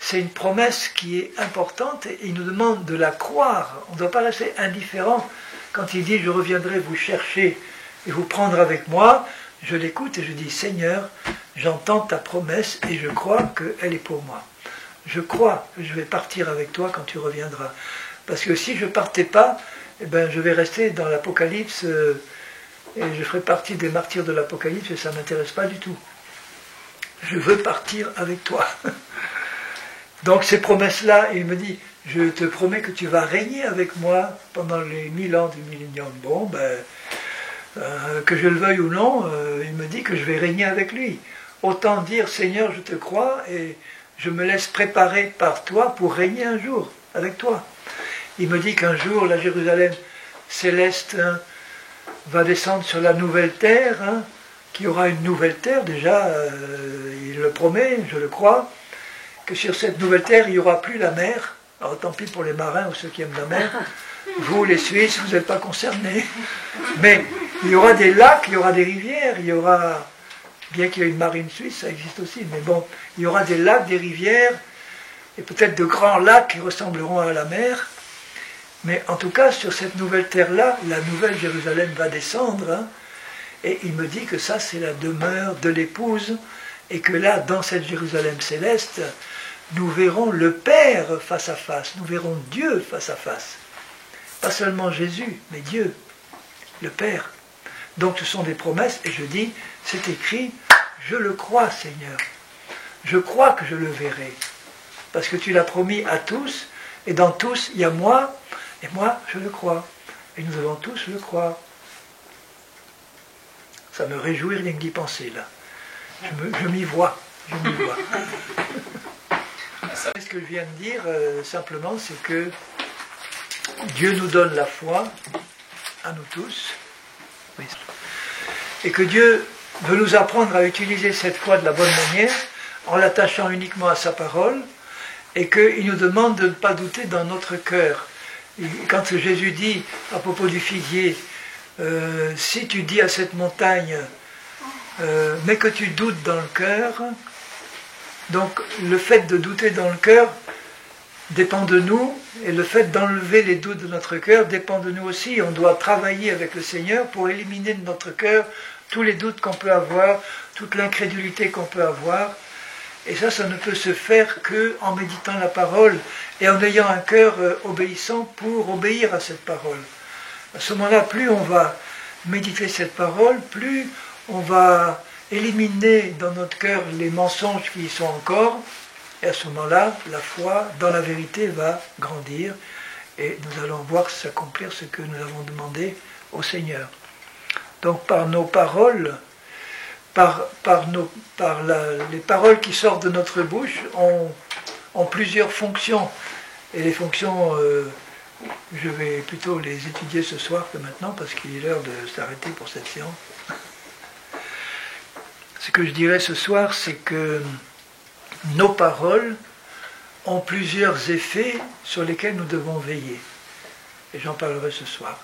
c'est une promesse qui est importante et il nous demande de la croire. On ne doit pas rester indifférent quand il dit « Je reviendrai vous chercher et vous prendre avec moi ». Je l'écoute et je dis « Seigneur, j'entends ta promesse et je crois qu'elle est pour moi. Je crois que je vais partir avec toi quand tu reviendras. Parce que si je ne partais pas, eh ben, je vais rester dans l'Apocalypse et je ferai partie des martyrs de l'Apocalypse et ça ne m'intéresse pas du tout. Je veux partir avec toi. » Donc ces promesses-là, il me dit, je te promets que tu vas régner avec moi pendant les 1000 ans du millénium. Bon, que je le veuille ou non, il me dit que je vais régner avec lui. Autant dire, Seigneur, je te crois et je me laisse préparer par toi pour régner un jour avec toi. Il me dit qu'un jour, la Jérusalem céleste va descendre sur la nouvelle terre, qu'il y aura une nouvelle terre, déjà, il le promet, je le crois, que sur cette nouvelle terre, il n'y aura plus la mer. Alors tant pis pour les marins ou ceux qui aiment la mer. Vous, les Suisses, vous n'êtes pas concernés. Mais il y aura des lacs, il y aura des rivières, il y aura, bien qu'il y ait une marine suisse, ça existe aussi, mais bon, il y aura des lacs, des rivières, et peut-être de grands lacs qui ressembleront à la mer. Mais en tout cas, sur cette nouvelle terre-là, la nouvelle Jérusalem va descendre, et il me dit que ça, c'est la demeure de l'épouse, et que là, dans cette Jérusalem céleste, nous verrons le Père face à face, nous verrons Dieu face à face. Pas seulement Jésus, mais Dieu, le Père. Donc ce sont des promesses, et je dis, c'est écrit, je le crois Seigneur, je crois que je le verrai, parce que tu l'as promis à tous, et dans tous, il y a moi, et moi, je le crois. Et nous devons tous le croire. Ça me réjouit rien que d'y penser, là. Je m'y vois. Je m'y vois. Ce que je viens de dire, simplement, c'est que Dieu nous donne la foi, à nous tous, et que Dieu veut nous apprendre à utiliser cette foi de la bonne manière, en l'attachant uniquement à sa parole, et qu'il nous demande de ne pas douter dans notre cœur. Et quand Jésus dit à propos du figuier, si tu dis à cette montagne, mais que tu doutes dans le cœur, donc le fait de douter dans le cœur dépend de nous, et le fait d'enlever les doutes de notre cœur dépend de nous aussi. On doit travailler avec le Seigneur pour éliminer de notre cœur tous les doutes qu'on peut avoir, toute l'incrédulité qu'on peut avoir. Et ça ne peut se faire qu'en méditant la parole et en ayant un cœur obéissant pour obéir à cette parole. À ce moment-là, plus on va méditer cette parole, plus on va éliminer dans notre cœur les mensonges qui y sont encore, et à ce moment-là, la foi dans la vérité va grandir, et nous allons voir s'accomplir ce que nous avons demandé au Seigneur. Donc par nos paroles, les paroles qui sortent de notre bouche ont plusieurs fonctions, et les fonctions, je vais plutôt les étudier ce soir que maintenant, parce qu'il est l'heure de s'arrêter pour cette séance. Ce que je dirais ce soir, c'est que nos paroles ont plusieurs effets sur lesquels nous devons veiller. Et j'en parlerai ce soir.